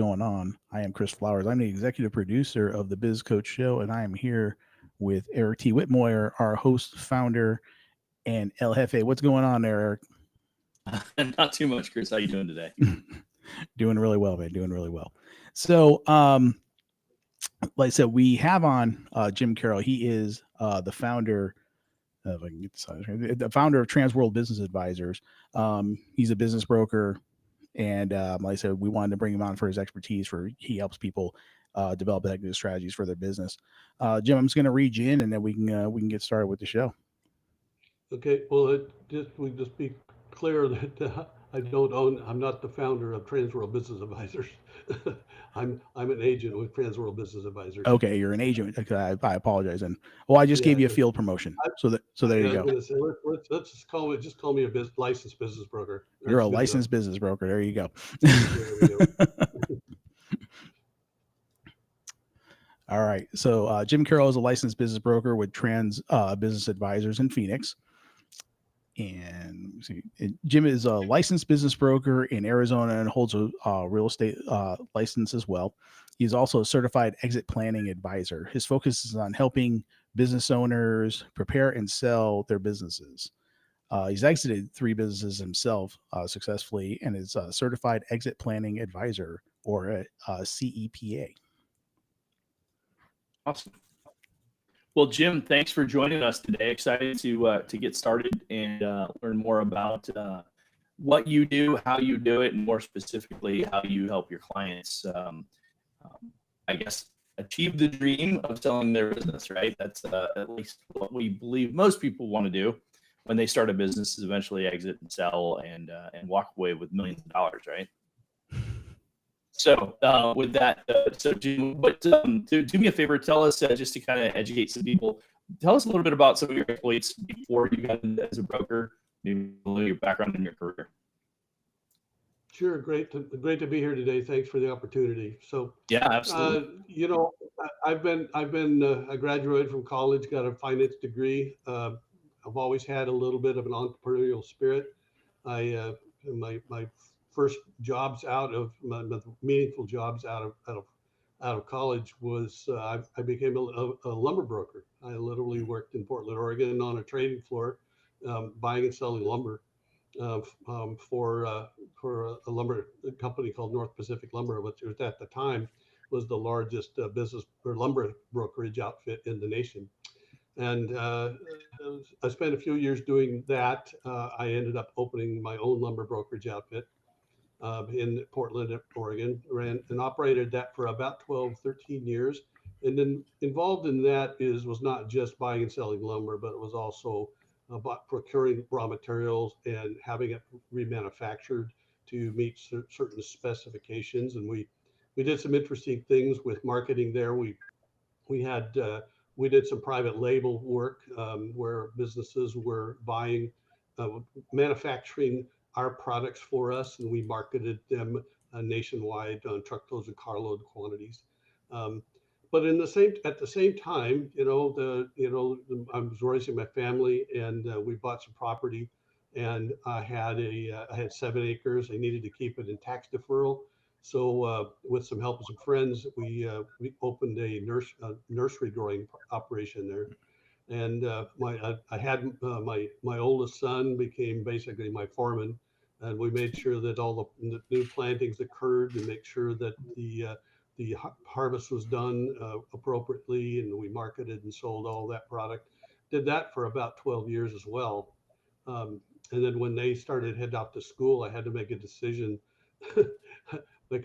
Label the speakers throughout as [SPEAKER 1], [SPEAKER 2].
[SPEAKER 1] going on? I am Chris Flowers. I'm the executive producer of the Biz Coach Show, and I am here with Eric T. Whitmoyer, our host, founder, and El Jefe. What's going on there, Eric?
[SPEAKER 2] Not too much, Chris. How you doing today?
[SPEAKER 1] Doing really well, man. Doing really well. So, like I said, we have on Jim Carroll. He is the founder. If I can get this right, the founder of Transworld Business Advisors. He's a business broker, and like I said, we wanted to bring him on for his expertise. For he helps people develop exit strategies for their business. Jim, I'm just going to read you in, and then we can get started with the show.
[SPEAKER 3] Okay, well, we just be clear that I don't own. I'm not the founder of Transworld Business Advisors. I'm an agent with Transworld Business Advisors.
[SPEAKER 1] Okay, you're an agent. Okay, I apologize, and I just
[SPEAKER 3] Yeah,
[SPEAKER 1] gave you a field promotion, so there you
[SPEAKER 3] I was
[SPEAKER 1] go.
[SPEAKER 3] going to say let's just call me a licensed business broker.
[SPEAKER 1] You're
[SPEAKER 3] That's
[SPEAKER 1] a
[SPEAKER 3] good enough.
[SPEAKER 1] licensed business broker. There you go.
[SPEAKER 3] There we go.
[SPEAKER 1] All right. So Jim Carroll is a licensed business broker with Trans Business Advisors in Phoenix. And let me see, Jim is a licensed business broker in Arizona and holds a real estate license as well. He's also a certified exit planning advisor. His focus is on helping business owners prepare and sell their businesses. He's exited 3 businesses himself successfully and is a certified exit planning advisor, or a CEPA.
[SPEAKER 2] Awesome. Well, Jim, thanks for joining us today. Excited to get started and learn more about what you do, how you do it, and more specifically, how you help your clients, I guess, achieve the dream of selling their business, right? That's at least what we believe most people want to do when they start a business, is eventually exit and sell and walk away with millions of dollars, right? So with that, so Jim, but do me a favor, tell us, just to kind of educate some people, tell us a little bit about some of your exploits before you got into as a broker, maybe a little of your background in your career.
[SPEAKER 3] Sure, great to be here today. Thanks for the opportunity. So
[SPEAKER 2] yeah, absolutely.
[SPEAKER 3] I graduated from college, got a finance degree. I've always had a little bit of an entrepreneurial spirit. My first jobs out of my meaningful jobs out of college was I became a lumber broker. I literally worked in Portland, Oregon, on a trading floor, buying and selling lumber for a lumber company called North Pacific Lumber, which was at the time was the largest business or lumber brokerage outfit in the nation. And I spent a few years doing that. I ended up opening my own lumber brokerage outfit in Portland, Oregon, ran and operated that for about 12, 13 years. And then involved in that was not just buying and selling lumber, but it was also about procuring raw materials and having it remanufactured to meet certain specifications. And we did some interesting things with marketing there. We did some private label work where businesses were buying, manufacturing our products for us, and we marketed them nationwide on truckloads and carload quantities. But at the same time, I was raising my family, and we bought some property, and I had 7 acres. I needed to keep it in tax deferral. So with some help of some friends, we opened a nursery growing operation there. And my oldest son became basically my foreman, and we made sure that all the new plantings occurred and make sure that the harvest was done appropriately, and we marketed and sold all that product. Did that for about 12 years as well. And then when they started heading off to school, I had to make a decision.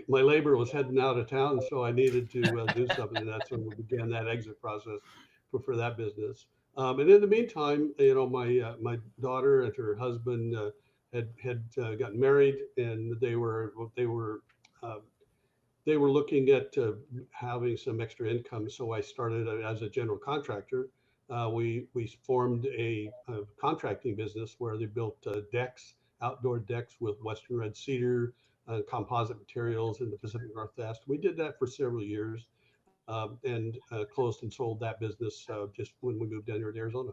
[SPEAKER 3] My labor was heading out of town, so I needed to do something, and that's when we began that exit process for that business. And in the meantime, my daughter and her husband had gotten married, and they were looking at having some extra income. So I started as a general contractor. We formed a contracting business where they built decks, outdoor decks with Western red cedar, composite materials in the Pacific Northwest. We did that for several years, and closed and sold that business just when we moved down here to Arizona.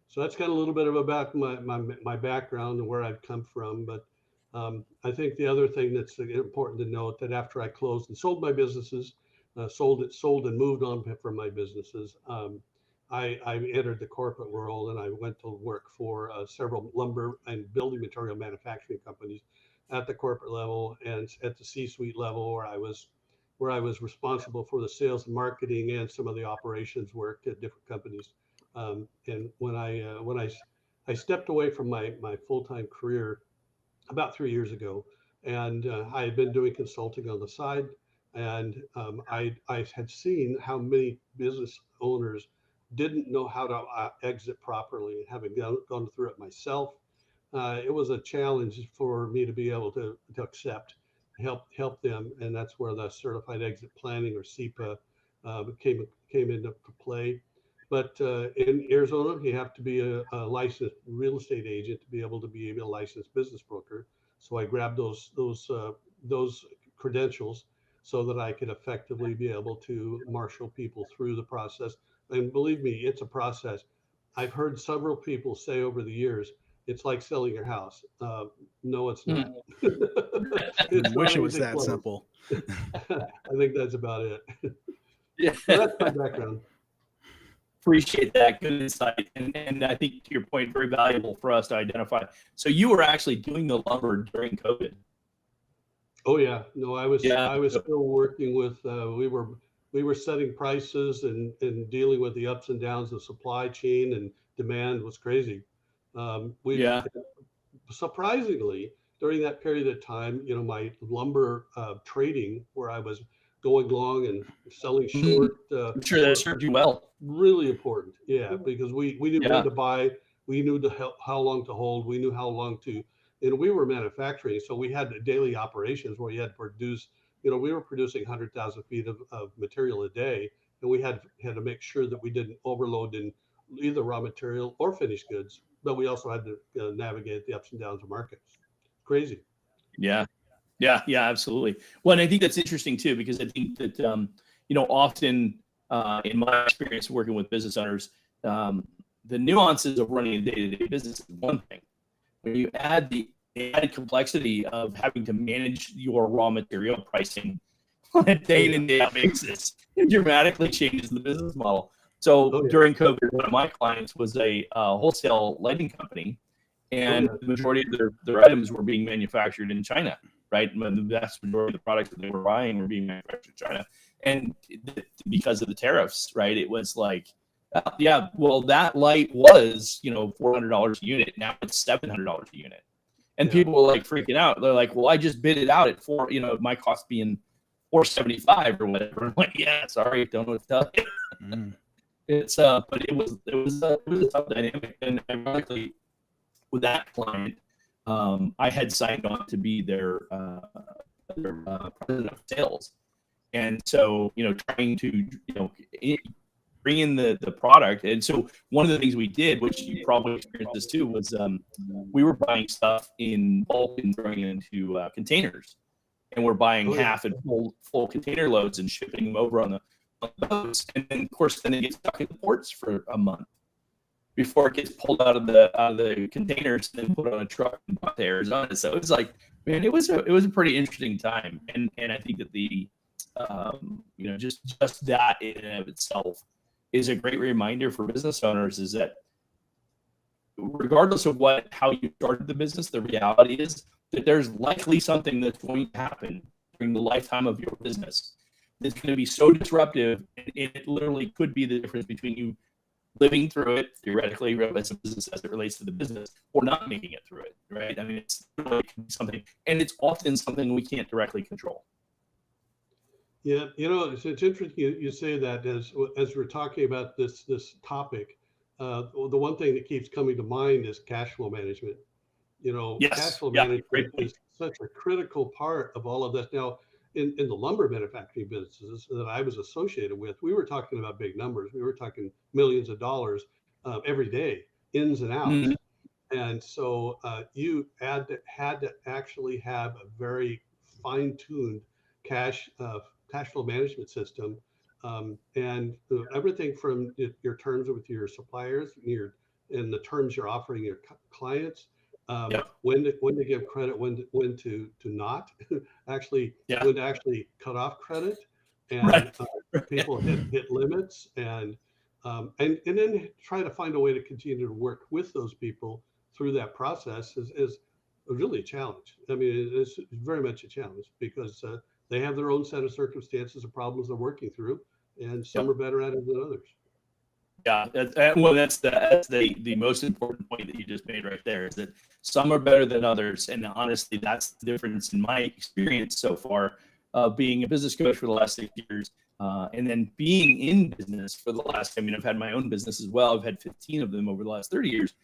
[SPEAKER 3] So that's kind of a little bit about my background and where I've come from. But I think the other thing that's important to note that after I closed and sold my businesses, sold and moved on from my businesses, I entered the corporate world and I went to work for several lumber and building material manufacturing companies at the corporate level and at the C-suite level, where I was responsible for the sales and marketing and some of the operations work at different companies. And when I stepped away from my full-time career about 3 years ago, and I had been doing consulting on the side, and I had seen how many business owners didn't know how to exit properly. Having gone through it myself, it was a challenge for me to be able to accept, help them, and that's where the certified exit planning, or CEPA, came into play. But in Arizona, you have to be a licensed real estate agent to be a licensed business broker. So I grabbed those credentials so that I could effectively be able to marshal people through the process. And believe me, it's a process. I've heard several people say over the years, it's like selling your house. No, it's not.
[SPEAKER 1] I wish it was that
[SPEAKER 3] close.
[SPEAKER 1] simple.
[SPEAKER 3] I think that's about it.
[SPEAKER 2] Yeah.
[SPEAKER 3] So that's my background.
[SPEAKER 2] Appreciate that. Good insight. And I think, to your point, very valuable for us to identify. So you were actually doing the lumber during COVID.
[SPEAKER 3] Oh yeah, no, I was
[SPEAKER 2] Yeah.
[SPEAKER 3] still working with we were setting prices and dealing with the ups and downs of supply chain, and demand was crazy. We
[SPEAKER 2] Yeah.
[SPEAKER 3] Surprisingly, during that period of time, my lumber trading, where I was going long and selling short,
[SPEAKER 2] I'm sure that served you well.
[SPEAKER 3] really important. Yeah, because we knew
[SPEAKER 2] Yeah.
[SPEAKER 3] when to buy, we knew how long to hold, we knew how long to, we were manufacturing, so we had the daily operations where you had to produce. We were producing 100,000 feet of material a day, and we had to make sure that we didn't overload in either raw material or finished goods. But we also had to navigate the ups and downs of markets. Crazy.
[SPEAKER 2] Yeah. Yeah. Yeah. Absolutely. Well, and I think that's interesting too, because I think that, often in my experience working with business owners, the nuances of running a day-to-day business is one thing. When you add the added complexity of having to manage your raw material pricing on a day-to-day basis, it dramatically changes the business model. So during COVID, one of my clients was a wholesale lighting company, and the majority of their items were being manufactured in China, right? The vast majority of the products that they were buying were being manufactured in China. And because of the tariffs, right, it was like, yeah, well, that light was, $400 a unit. Now it's $700 a unit. And people were like freaking out. They're like, well, I just bid it out at my cost being $475 or whatever. I'm like, yeah, sorry, don't know what to tell you. It's but it was a tough dynamic. And ironically, with that client, I had signed on to be their president of sales. And so, trying to, bring in the product. And so one of the things we did, which you probably experienced this too, was we were buying stuff in bulk and throwing it into containers. And we're buying half and full container loads and shipping them over on the boats. And then, of course, then they get stuck in the ports for a month before it gets pulled out of the containers and then put on a truck and brought to Arizona. So it was like, man, it was a pretty interesting time. And I think that the just that in and of itself is a great reminder for business owners, is that regardless of how you started the business, the reality is that there's likely something that's going to happen during the lifetime of your business that's going to be so disruptive, and it literally could be the difference between you living through it theoretically as a business as it relates to the business, or not making it through it, right? I mean, it's really something, and it's often something we can't directly control.
[SPEAKER 3] Yeah, it's interesting you say that as we're talking about this topic. The one thing that keeps coming to mind is cash flow management.
[SPEAKER 2] Yes.
[SPEAKER 3] Cash flow management is such a critical part of all of this. Now, in the lumber manufacturing businesses that I was associated with, we were talking about big numbers. We were talking millions of dollars every day, ins and outs. Mm-hmm. And so you had to actually have a very fine-tuned cash flow management system, and everything from your terms with your suppliers, and the terms you're offering your clients, when to give credit, when to not actually,
[SPEAKER 2] Yeah.
[SPEAKER 3] when to actually cut off credit, and
[SPEAKER 2] Right.
[SPEAKER 3] people hit limits, and then try to find a way to continue to work with those people through that process is really a challenge. I mean, it's very much a challenge because they have their own set of circumstances and problems they're working through, and some are better at it than others.
[SPEAKER 2] Yeah, well, that's the most important point that you just made right there, is that some are better than others, and honestly, that's the difference in my experience so far, being a business coach for the last 6 years, and then being in business for the last. I mean, I've had my own business as well. I've had 15 of them over the last 30 years.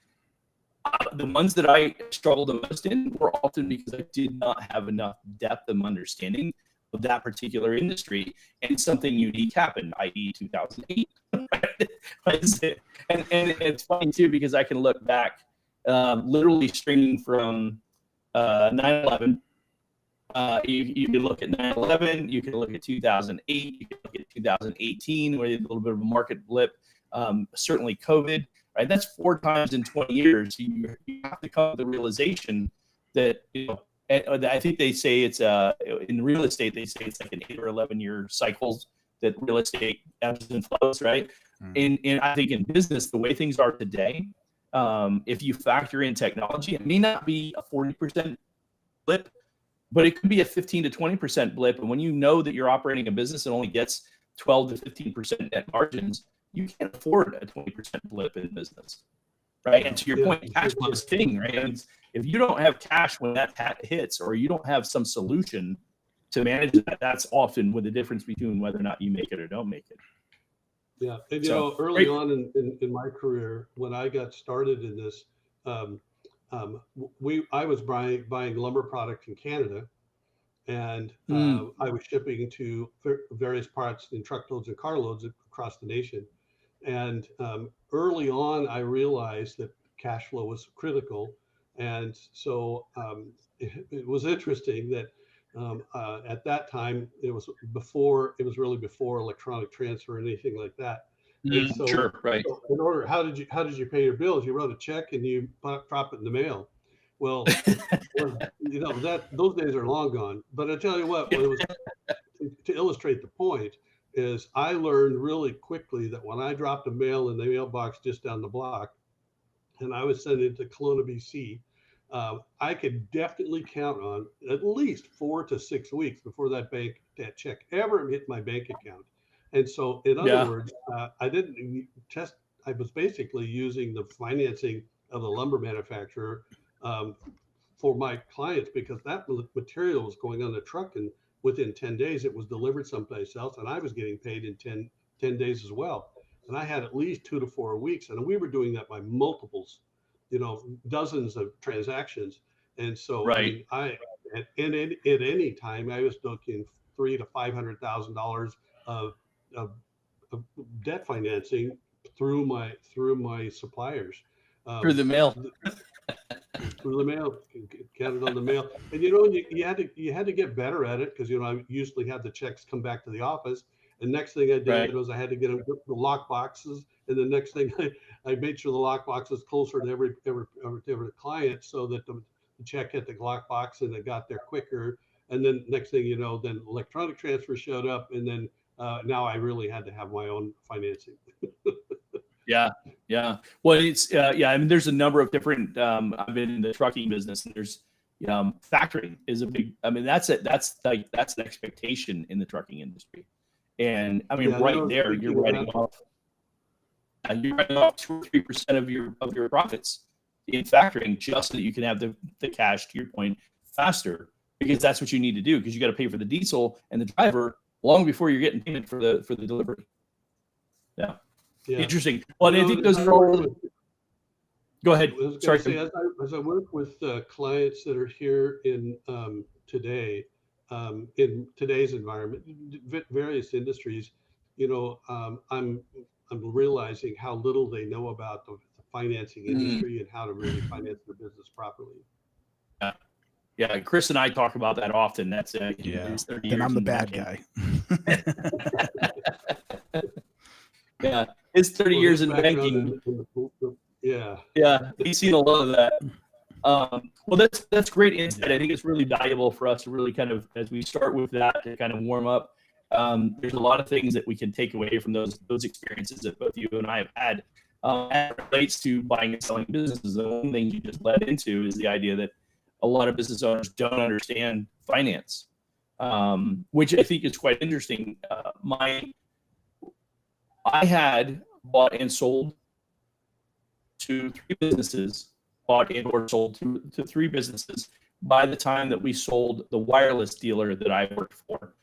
[SPEAKER 2] The ones that I struggled the most in were often because I did not have enough depth of understanding of that particular industry, and something unique happened, i.e., 2008. And it's funny too, because I can look back, literally stringing from 9/11. You can look at 9/11. You can look at 2008. You can look at 2018, where you had a little bit of a market blip. Certainly, COVID. Right, that's 4 times in 20 years. You have to come to the realization that, you know, and I think they say it's in real estate, they say it's like an 8 or 11-year cycles that real estate ebbs and flows, right? And I think in business, the way things are today, if you factor in technology, it may not be a 40% blip, but it could be a 15 to 20% blip. And when you know that you're operating a business that only gets 12 to 15% net margins, you can't afford a 20% blip in business, right? And to your point, cash flow is king, right? And if you don't have cash when that hits, or you don't have some solution to manage that, that's often with the difference between whether or not you make it or don't make it.
[SPEAKER 3] Yeah, and you know, early on in my career, when I got started in this, I was buying lumber product in Canada, and I was shipping to various parts in truckloads and carloads across the nation. And early on, I realized that cash flow was critical, and so it was interesting that at that time it was really before electronic transfer or anything like that. And so,
[SPEAKER 2] Sure, right.
[SPEAKER 3] So in order, how did you pay your bills? You wrote a check and you drop it in the mail. Well, you know, those days are long gone. But I tell you what, it was, to illustrate the point, is I learned really quickly that when I dropped a mail in the mailbox just down the block, and I was sending it to Kelowna, BC, I could definitely count on at least 4 to 6 weeks before that check ever hit my bank account. And so, in other words, I didn't test. I was basically using the financing of the lumber manufacturer for my clients, because that material was going on the truck, and within 10 days it was delivered someplace else, and I was getting paid in 10 days as well. And I had at least 2 to 4 weeks, and we were doing that by multiples, you know, dozens of transactions. And so,
[SPEAKER 2] right.
[SPEAKER 3] at any time I was looking $300,000 to $500,000 of debt financing through my suppliers,
[SPEAKER 2] Through the mail.
[SPEAKER 3] Through the mail, get it on the mail. And you know, you had to get better at it, because you know, I usually had the checks come back to the office, and next thing I did was I had to get them the lock boxes, and the next thing I made sure the lock box was closer to every client, so that the check hit the lock box and it got there quicker. And then next thing you know, then electronic transfer showed up, and then now I really had to have my own financing.
[SPEAKER 2] Yeah. Well, it's I mean, there's a number of different. I've been in the trucking business, and there's factoring is a big. I mean, that's an expectation in the trucking industry, and I mean, there you're writing off. You're writing off 2 or 3% of your profits in factoring, just so that you can have the cash, to your point, faster, because that's what you need to do, because you got to pay for the diesel and the driver long before you're getting payment for the delivery. Yeah. Interesting. Well, I think those are all. Go ahead. Sorry.
[SPEAKER 3] As I work with clients that are here in today, in today's environment, various industries, you know, I'm realizing how little they know about the financing industry and how to really finance their business properly.
[SPEAKER 2] Yeah, Chris and I talk about that often. That's
[SPEAKER 1] and I'm the bad guy.
[SPEAKER 2] Yeah, it's 30 years in banking.
[SPEAKER 3] Yeah,
[SPEAKER 2] he's seen a lot of that. Well, that's great insight. I think it's really valuable for us to really kind of, as we start with that, to kind of warm up. There's a lot of things that we can take away from those experiences that both you and I have had. As it relates to buying and selling businesses, the one thing you just led into is the idea that a lot of business owners don't understand finance, which I think is quite interesting. I had bought and sold to 3 businesses, bought and or sold to 3 businesses by the time that we sold the wireless dealer that I worked for.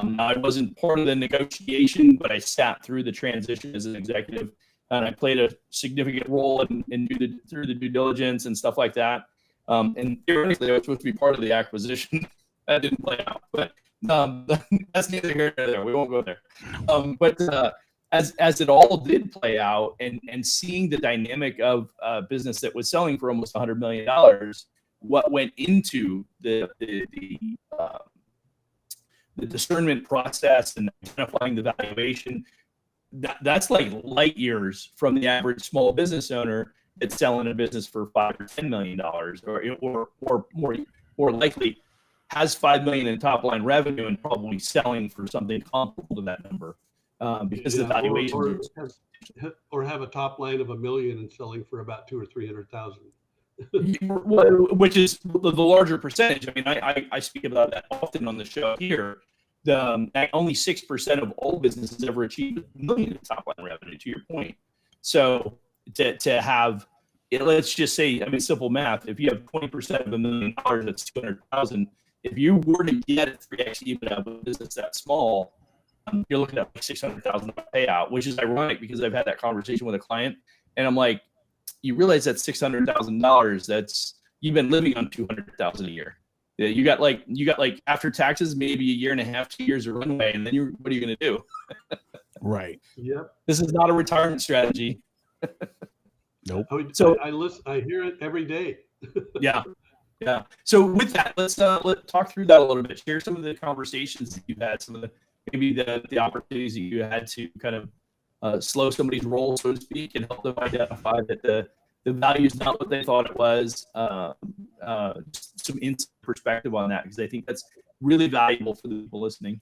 [SPEAKER 2] Now, I wasn't part of the negotiation, but I sat through the transition as an executive, and I played a significant role through the due diligence and stuff like that. And theoretically, I was supposed to be part of the acquisition. That didn't play out, but that's neither here nor there. We won't go there. But as it all did play out, and seeing the dynamic of a business that was selling for almost $100 million, what went into the discernment process and identifying the valuation, that's like light years from the average small business owner that's selling a business for $5 or $10 million, or more likely has $5 million in top line revenue and probably selling for something comparable to that number, because the valuation
[SPEAKER 3] or have a top line of $1 million and selling for about 200,000 or 300,000.
[SPEAKER 2] Which is the larger percentage. I mean, I speak about that often on the show here. Only 6% of all businesses ever achieve $1 million in top line revenue, to your point. So to have, let's just say, I mean, simple math, if you have 20% of $1 million, that's 200,000. If you were to get a 3x EBITDA of a business that small, you're looking at like $600,000 payout, which is ironic because I've had that conversation with a client, and I'm like, you realize that's $600,000. That's, you've been living on $200,000 a year. You got like after taxes, maybe a year and a half, 2 years of runway, and then what are you going to do?
[SPEAKER 1] Right.
[SPEAKER 3] Yep.
[SPEAKER 2] This is not a retirement strategy.
[SPEAKER 1] Nope.
[SPEAKER 3] So I hear it every day.
[SPEAKER 2] Yeah. So with that, let's talk through that a little bit. Share some of the conversations that you've had, some of the opportunities that you had to kind of slow somebody's roll, so to speak, and help them identify that the value is not what they thought it was. Just some instant perspective on that, because I think that's really valuable for the people listening.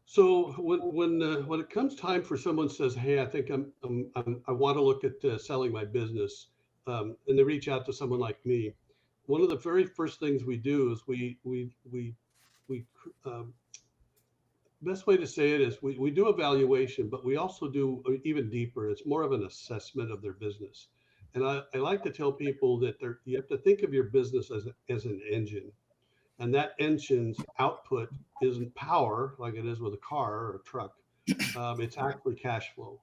[SPEAKER 3] So when it comes time for someone says, "Hey, I think I want to look at selling my business," and they reach out to someone like me, one of the very first things we do is we best way to say it is we do evaluation, but we also do even deeper. It's more of an assessment of their business. And I like to tell people that you have to think of your business as an engine. And that engine's output isn't power like it is with a car or a truck. It's actually cash flow.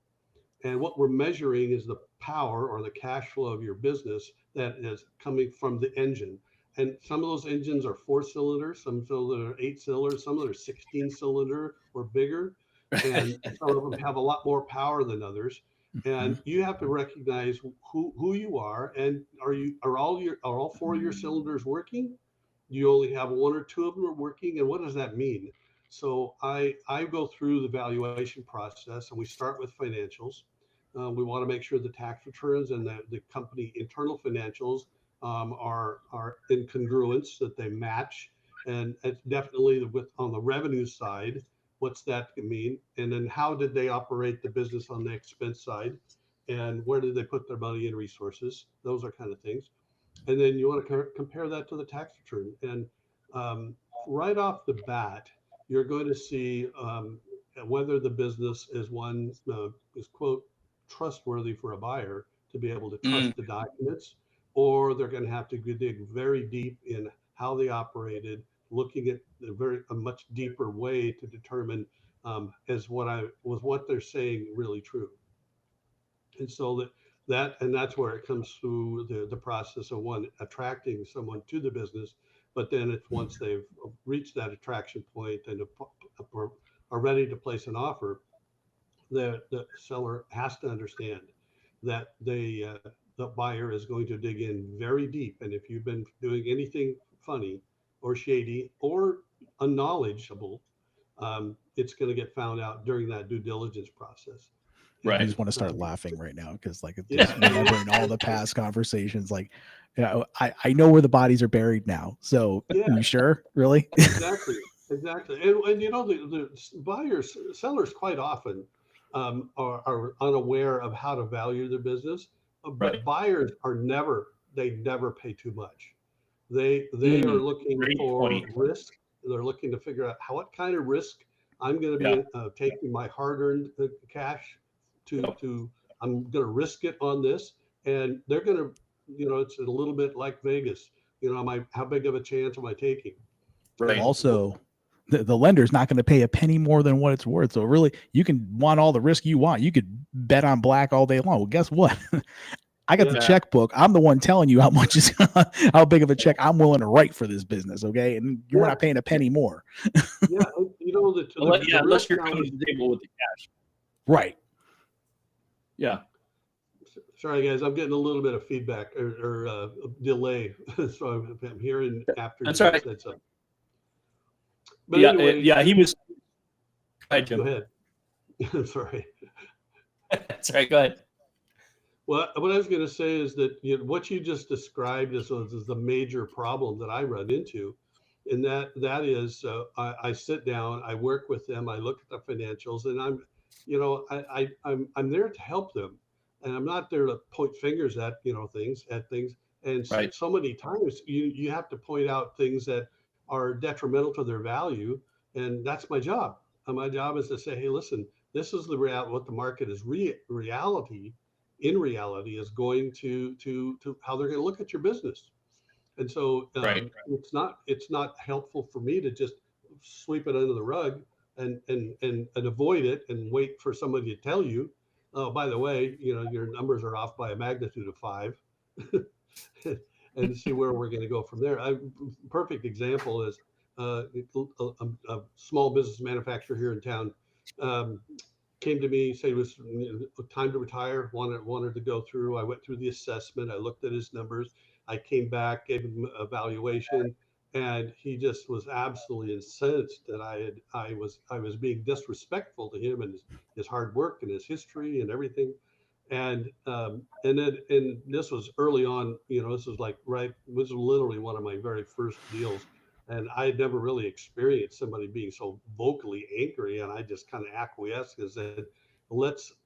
[SPEAKER 3] And what we're measuring is the power or the cash flow of your business that is coming from the engine. And some of those engines are 4-cylinder, some of them are 8-cylinder, some of them are 16-cylinder or bigger. And some of them have a lot more power than others. And you have to recognize who you are, and are all 4 of your cylinders working? You only have 1 or 2 of them are working, and what does that mean? So I go through the valuation process, and we start with financials. We want to make sure the tax returns and the company internal financials are in congruence, that they match, and it's definitely on the revenue side. What's that mean? And then how did they operate the business on the expense side, and where did they put their money and resources? Those are kind of things. And then you want to compare that to the tax return. And right off the bat, you're going to see whether the business is one is quote trustworthy for a buyer to be able to trust the documents, or they're going to have to dig very deep in how they operated, looking at a much deeper way to determine was what they're saying really true. And so that's where it comes through the process of one attracting someone to the business, but then it's once they've reached that attraction point and are ready to place an offer, the seller has to understand that the buyer is going to dig in very deep. And if you've been doing anything funny or shady or unknowledgeable, it's going to get found out during that due diligence process.
[SPEAKER 2] Right.
[SPEAKER 1] I just want to start laughing right now because like just remembering all the past conversations. Like, I know where the bodies are buried now. So you sure? Really?
[SPEAKER 3] Exactly. And you know, the buyers, sellers quite often are unaware of how to value their business, but buyers are they never pay too much. They are looking for risk. They're looking to figure out what kind of risk I'm going to be taking my hard-earned cash to I'm going to risk it on this, and they're going to, you know, it's a little bit like Vegas. You know, how big of a chance am I taking?
[SPEAKER 2] Right.
[SPEAKER 1] Also, the lender's not going to pay a penny more than what it's worth. So really, you can want all the risk you want. You could bet on black all day long. Well, guess what? I got the checkbook. I'm the one telling you how much is how big of a check I'm willing to write for this business. Okay, and you're not paying a penny more.
[SPEAKER 3] You know
[SPEAKER 2] unless you're coming to the table with the cash.
[SPEAKER 1] Right.
[SPEAKER 2] Yeah.
[SPEAKER 3] Sorry, guys, I'm getting a little bit of feedback or delay, so I'm hearing after.
[SPEAKER 2] That's all right.
[SPEAKER 3] But anyway,
[SPEAKER 2] he was. Go ahead, Jim.
[SPEAKER 3] Go ahead. Sorry.
[SPEAKER 2] That's all right. Go ahead.
[SPEAKER 3] Well, what I was going to say is that what you just described is the major problem that I run into, and that is I sit down, I work with them, I look at the financials, and I'm there to help them, and I'm not there to point fingers at things. And so many times you have to point out things that are detrimental to their value, and that's my job. And my job is to say, hey, listen, this is what the market is in reality is going to how they're going to look at your business. And so it's not helpful for me to just sweep it under the rug and avoid it and wait for somebody to tell you, oh, by the way, your numbers are off by a magnitude of 5 and see where we're going to go from there. Perfect example is a small business manufacturer here in town came to me, said it was time to retire, wanted to go through. I went through the assessment. I looked at his numbers. I came back, gave him a valuation, and he just was absolutely incensed that I was being disrespectful to him and his hard work and his history and everything. And this was early on, this was literally one of my very first deals. And I had never really experienced somebody being so vocally angry, and I just kind of acquiesced and said, listen,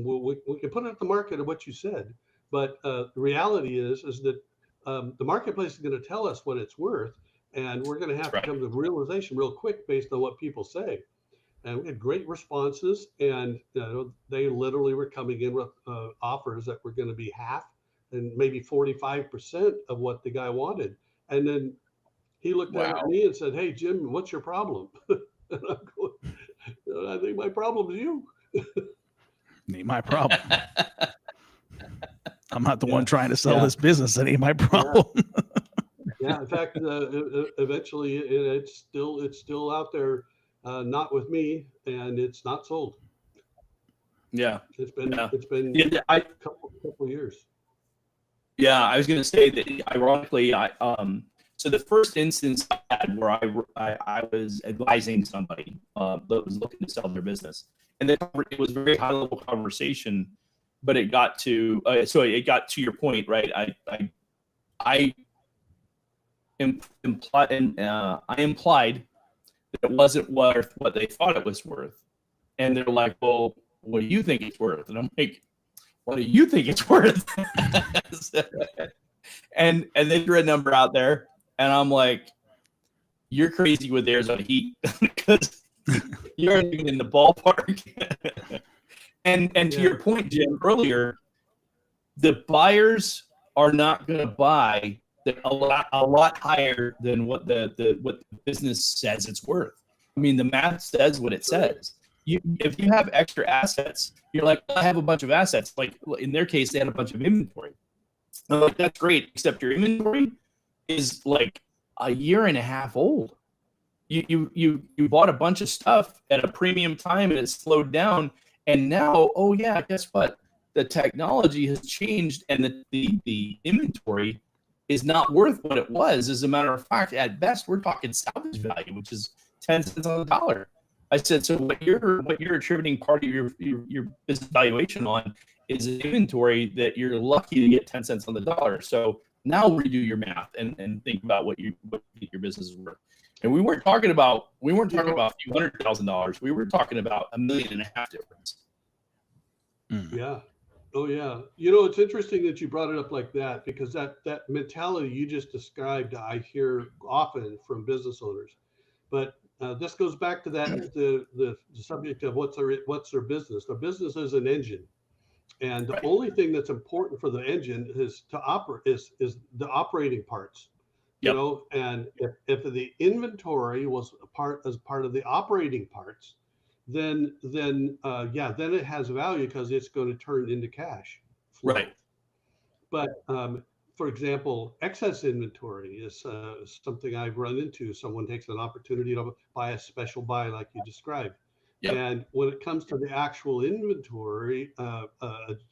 [SPEAKER 3] we can put it at the market of what you said, but the reality is that the marketplace is going to tell us what it's worth, and we're going to have to come to the realization real quick based on what people say. And we had great responses, and they literally were coming in with offers that were going to be half and maybe 45% of what the guy wanted. And then he looked at me and said, hey, Jim, what's your problem? And I'm going, I think my problem is you.
[SPEAKER 1] Ain't my problem. I'm not the one trying to sell this business. That ain't my problem.
[SPEAKER 3] Yeah. In fact, eventually it's still out there, not with me, and it's not sold.
[SPEAKER 2] Yeah.
[SPEAKER 3] It's been a couple years.
[SPEAKER 2] Yeah. I was going to say that ironically, so the first instance I had where I was advising somebody that was looking to sell their business, and it was a very high level conversation, but it got to your point, right? I implied that it wasn't worth what they thought it was worth, and they're like, well, what do you think it's worth? And I'm like, what do you think it's worth? and they threw a number out there. And I'm like, you're crazy with Arizona heat because you aren't even in the ballpark. and to your point, Jim, earlier, the buyers are not going to buy a lot higher than what the business says it's worth. I mean, the math says what it says. If you have extra assets, you're like, I have a bunch of assets. Like in their case, they had a bunch of inventory. I'm like, that's great, except your inventory is like a year and a half old. You bought a bunch of stuff at a premium time and it slowed down, and now, oh yeah, guess what? The technology has changed, and the inventory is not worth what it was. As a matter of fact, at best, we're talking salvage value, which is 10 cents on the dollar. I said, so what you're attributing part of your business valuation on is inventory that you're lucky to get 10 cents on the dollar. So now redo your math and think about what your business is worth. And we weren't talking about a few $100,000. We were talking about $1.5 million difference.
[SPEAKER 3] Yeah. Oh yeah. You know, it's interesting that you brought it up like that, because that mentality you just described, I hear often from business owners. But this goes back to that the subject of what's their business. Their business is an engine, and the only thing that's important for the engine is to operate is the operating parts. You know, and if the inventory was part of the operating parts, then it has value because it's going to turn into cash flow.
[SPEAKER 2] Right.
[SPEAKER 3] But for example, excess inventory is something I've run into. Someone takes an opportunity to buy a special buy like you described.
[SPEAKER 2] Yep.
[SPEAKER 3] And when it comes to the actual inventory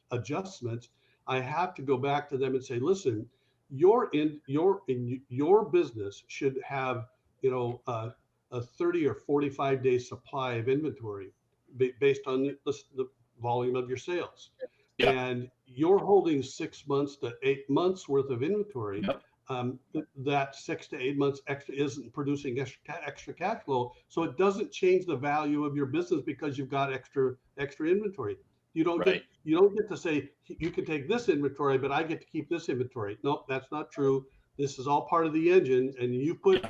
[SPEAKER 3] adjustments, I have to go back to them and say, listen, your business should have, you know, a 30 or 45 day supply of inventory based on the volume of your sales.
[SPEAKER 2] Yep.
[SPEAKER 3] And you're holding 6 months to 8 months worth of inventory.
[SPEAKER 2] Yep.
[SPEAKER 3] That 6 to 8 months extra isn't producing extra cash flow. So it doesn't change the value of your business because you've got extra inventory. You don't get to say you can take this inventory, but I get to keep this inventory. No, that's not true. This is all part of the engine, and you put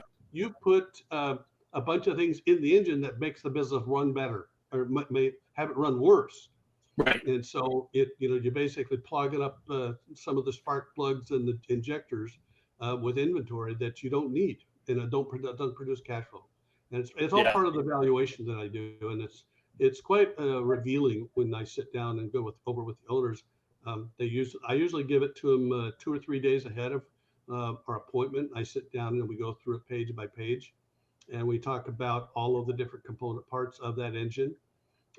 [SPEAKER 3] a bunch of things in the engine that makes the business run better, or may have it run worse.
[SPEAKER 2] Right.
[SPEAKER 3] And so you're basically plugging up some of the spark plugs and the injectors with inventory that you don't need, and it doesn't produce cash flow. And it's all part of the valuation that I do, and it's quite revealing when I sit down and go over with the owners. I usually give it to them 2 or 3 days ahead of our appointment. I sit down and we go through it page by page, and we talk about all of the different component parts of that engine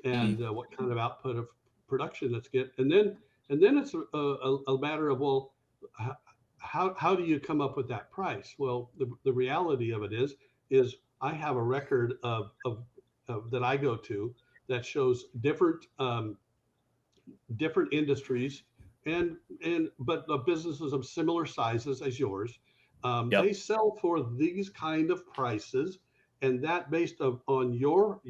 [SPEAKER 3] and what kind of output of production let's get. And then it's a matter of, well, how do you come up with that price? Well, the reality of it is I have a record of that I go to that shows different industries but the businesses of similar sizes as yours. They sell for these kind of prices, and that based on your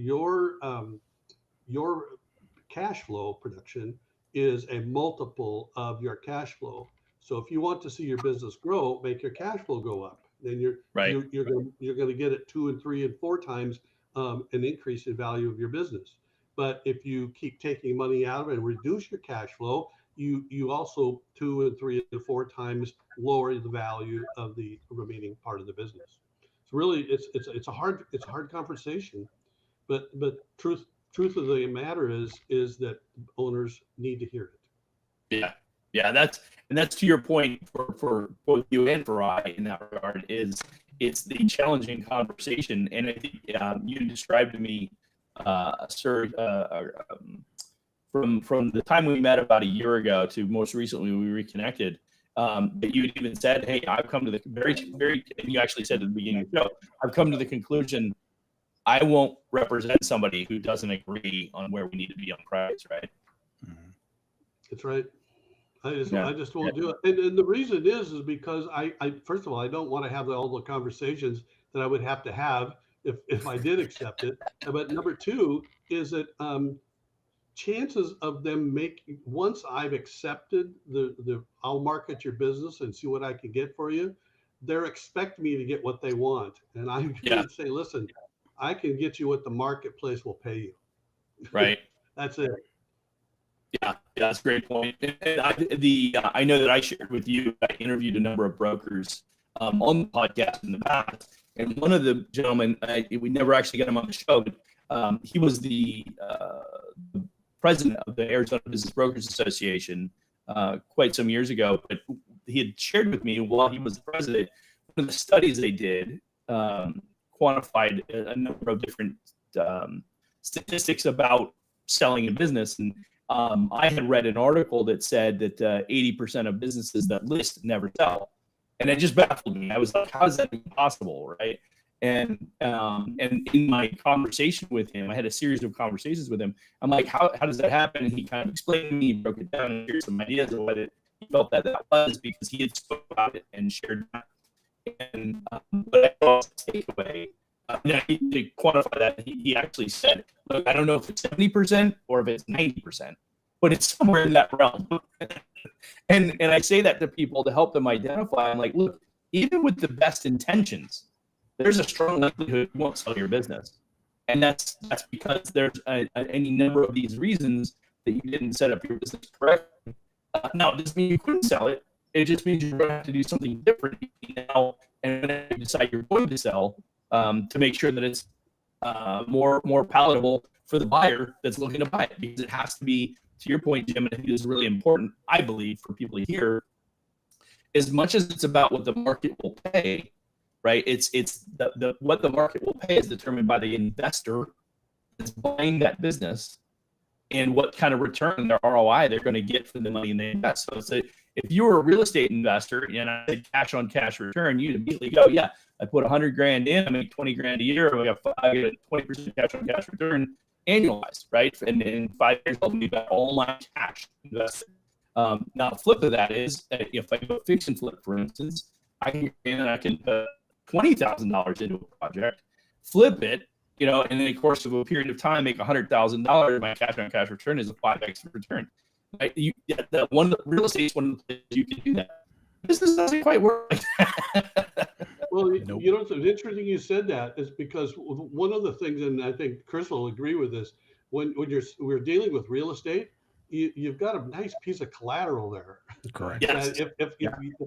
[SPEAKER 3] cash flow production is a multiple of your cash flow. So if you want to see your business grow, make your cash flow go up. Then you're going to get it 2 and 3 and 4 times an increase in value of your business. But if you keep taking money out of it and reduce your cash flow, you also 2 and 3 and 4 times lower the value of the remaining part of the business. So really, it's a hard conversation, but truth of the matter is that owners need to hear
[SPEAKER 2] it. Yeah, that's to your point for both you and for I in that regard. It's the challenging conversation, and I think you described to me, sir, from the time we met about a year ago to most recently we reconnected, that you even said, "Hey, I've come to the very," and you actually said at the beginning of the show, "I've come to the conclusion I won't represent somebody who doesn't agree on where we need to be on price," right?
[SPEAKER 3] That's right. I just won't do it. And the reason is because I first of all, I don't want to have all the conversations that I would have to have if I did accept it. But number two is that chances of them once I've accepted I'll market your business and see what I can get for you, they're expecting me to get what they want. And I'm going to say, listen, I can get you what the marketplace will pay you.
[SPEAKER 2] Right.
[SPEAKER 3] That's it.
[SPEAKER 2] Yeah, that's a great point. And I know that I shared with you, I interviewed a number of brokers on the podcast in the past. And one of the gentlemen, we never actually got him on the show, but he was the president of the Arizona Business Brokers Association quite some years ago. But he had shared with me while he was the president, one of the studies they did quantified a number of different statistics about selling a business. And I had read an article that said that 80% of businesses that list never sell. And it just baffled me. I was like, how is that even possible, right? And in my conversation with him, I had a series of conversations with him. I'm like, how does that happen? And he kind of explained to me, he broke it down, and shared some ideas of what he felt that was, because he had spoke about it and shared that. And but I also take away, now to quantify that, he actually said, look, I don't know if it's 70% or if it's 90%, but it's somewhere in that realm. and I say that to people to help them identify. I'm like, look, even with the best intentions, there's a strong likelihood you won't sell your business. And that's because there's any number of these reasons that you didn't set up your business correctly. Now, it doesn't mean you couldn't sell it. It just means you're going to have to do something different now, and when you decide you're going to sell, to make sure that it's more palatable for the buyer that's looking to buy it. Because it has to be, to your point, Jim, and I think this is really important, I believe, for people to hear, as much as it's about what the market will pay, right? It's the what the market will pay is determined by the investor that's buying that business, and what kind of return, their ROI, they're going to get for the money they invest. So it's if you were a real estate investor and I said cash on cash return, you'd immediately go, yeah, I put $100,000 in, I make 20 grand a year, I get a 20% cash on cash return annualized, right? And in 5 years, I'll be back all my cash invested. Now, the flip of that is, if I go fix and flip, for instance, I can get in and I can put $20,000 into a project, flip it, and in the course of a period of time, make $100,000. My cash on cash return is a 5x return. Right? Real estate is one of the places you can do that. Business doesn't quite work like that.
[SPEAKER 3] Well, nope. It's interesting you said that, is because one of the things, and I think Chris will agree with this, when we're dealing with real estate, you've got a nice piece of collateral there.
[SPEAKER 1] Correct.
[SPEAKER 3] Yes. If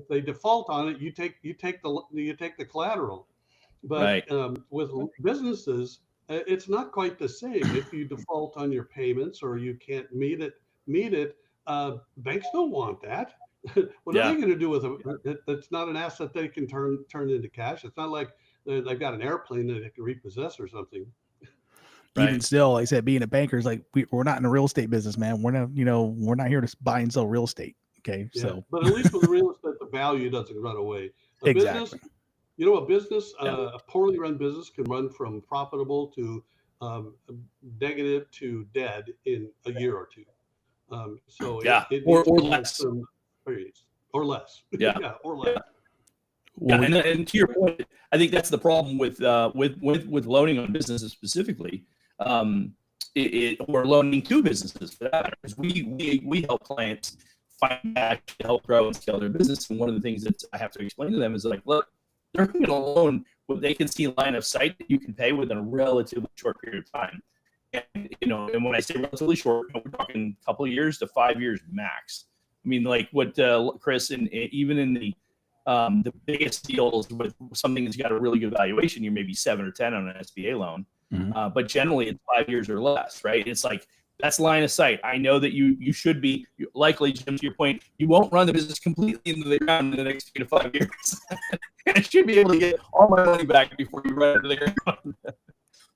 [SPEAKER 3] they default on it, you take the collateral. But right. With businesses, it's not quite the same. If you default on your payments or you can't meet it, banks don't want that. What are they going to do with it? That's not an asset they can turn into cash. It's not like they've got an airplane that they can repossess or something.
[SPEAKER 1] Right. Even still, like I said, being a banker is like, we're not in the real estate business, man. We're not, we're not here to buy and sell real estate. Okay. Yeah. So,
[SPEAKER 3] but at least with real estate, the value doesn't run away.
[SPEAKER 1] Exactly.
[SPEAKER 3] A poorly run business can run from profitable to negative to dead in a year or two.
[SPEAKER 2] Or less.
[SPEAKER 3] Or less.
[SPEAKER 2] Yeah.
[SPEAKER 3] Yeah, or less.
[SPEAKER 2] Yeah, and to your point, I think that's the problem with loaning on businesses specifically, or loaning to businesses for that. Because we help clients find cash to help grow and scale their business. And one of the things that I have to explain to them is like, look, they're going to loan what they can see a line of sight that you can pay within a relatively short period of time. And and when I say relatively short, we're talking a couple of years to 5 years max. I mean, like what Chris, and even in the biggest deals with something that's got a really good valuation, you're maybe 7 or 10 on an SBA loan. Mm-hmm. But generally it's 5 years or less, right? It's like, that's line of sight. I know that you should be likely, Jim, to your point, you won't run the business completely into the ground in the next 3 to 5 years. I should be able to get all my money back before you run into the ground.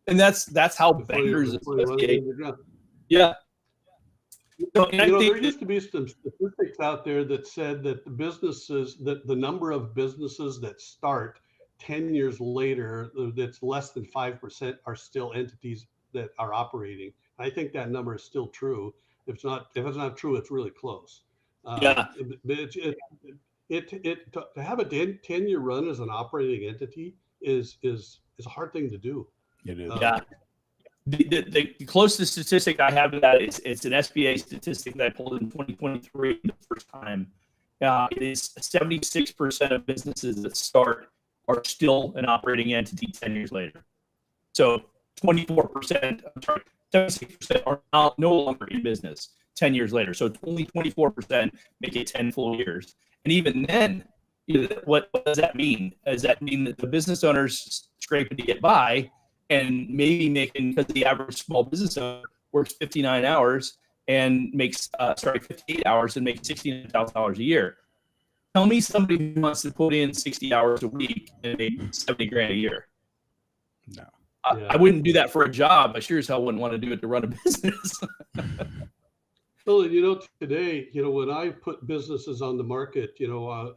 [SPEAKER 2] And that's how bankers associate. Yeah.
[SPEAKER 3] There used to be some statistics out there that said that the number of businesses that start 10 years later, that's less than 5% are still entities that are operating. I think that number is still true. If it's not true, it's really close.
[SPEAKER 2] Yeah.
[SPEAKER 3] To have a 10-year run as an operating entity is a hard thing to do.
[SPEAKER 1] It is.
[SPEAKER 2] Yeah. The closest statistic I have to that is it's an SBA statistic that I pulled in 2023 the first time. It is 76% of businesses that start are still an operating entity 10 years later. So 76% are no longer in business 10 years later. So only 24% make it 10 full years. And even then, what does that mean? Does that mean that the business owner's scraping to get by and maybe making, because the average small business owner works 59 hours and makes 58 hours and makes $69,000 a year? Tell me somebody who wants to put in 60 hours a week and make 70 grand a year.
[SPEAKER 1] No.
[SPEAKER 2] I wouldn't do that for a job. I sure as hell wouldn't want to do it to run a business.
[SPEAKER 3] Well, and today, when I put businesses on the market,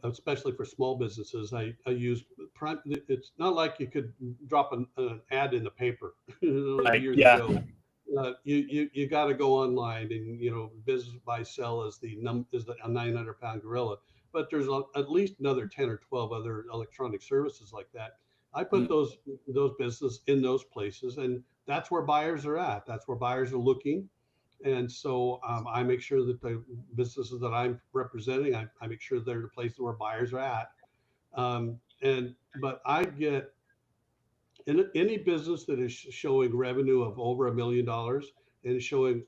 [SPEAKER 3] especially for small businesses, I use prime. It's not like you could drop an ad in the paper
[SPEAKER 2] Right.
[SPEAKER 3] years
[SPEAKER 2] Yeah.
[SPEAKER 3] ago. You got to go online, and business buy sell is a 900-pound gorilla. But there's at least another 10 or 12 other electronic services like that. I put
[SPEAKER 2] Mm.
[SPEAKER 3] those businesses in those places, and that's where buyers are at. That's where buyers are looking. And so I make sure that the businesses that I'm representing, I make sure they're the places where buyers are at. But I get in any business that is showing revenue of over $1 million and showing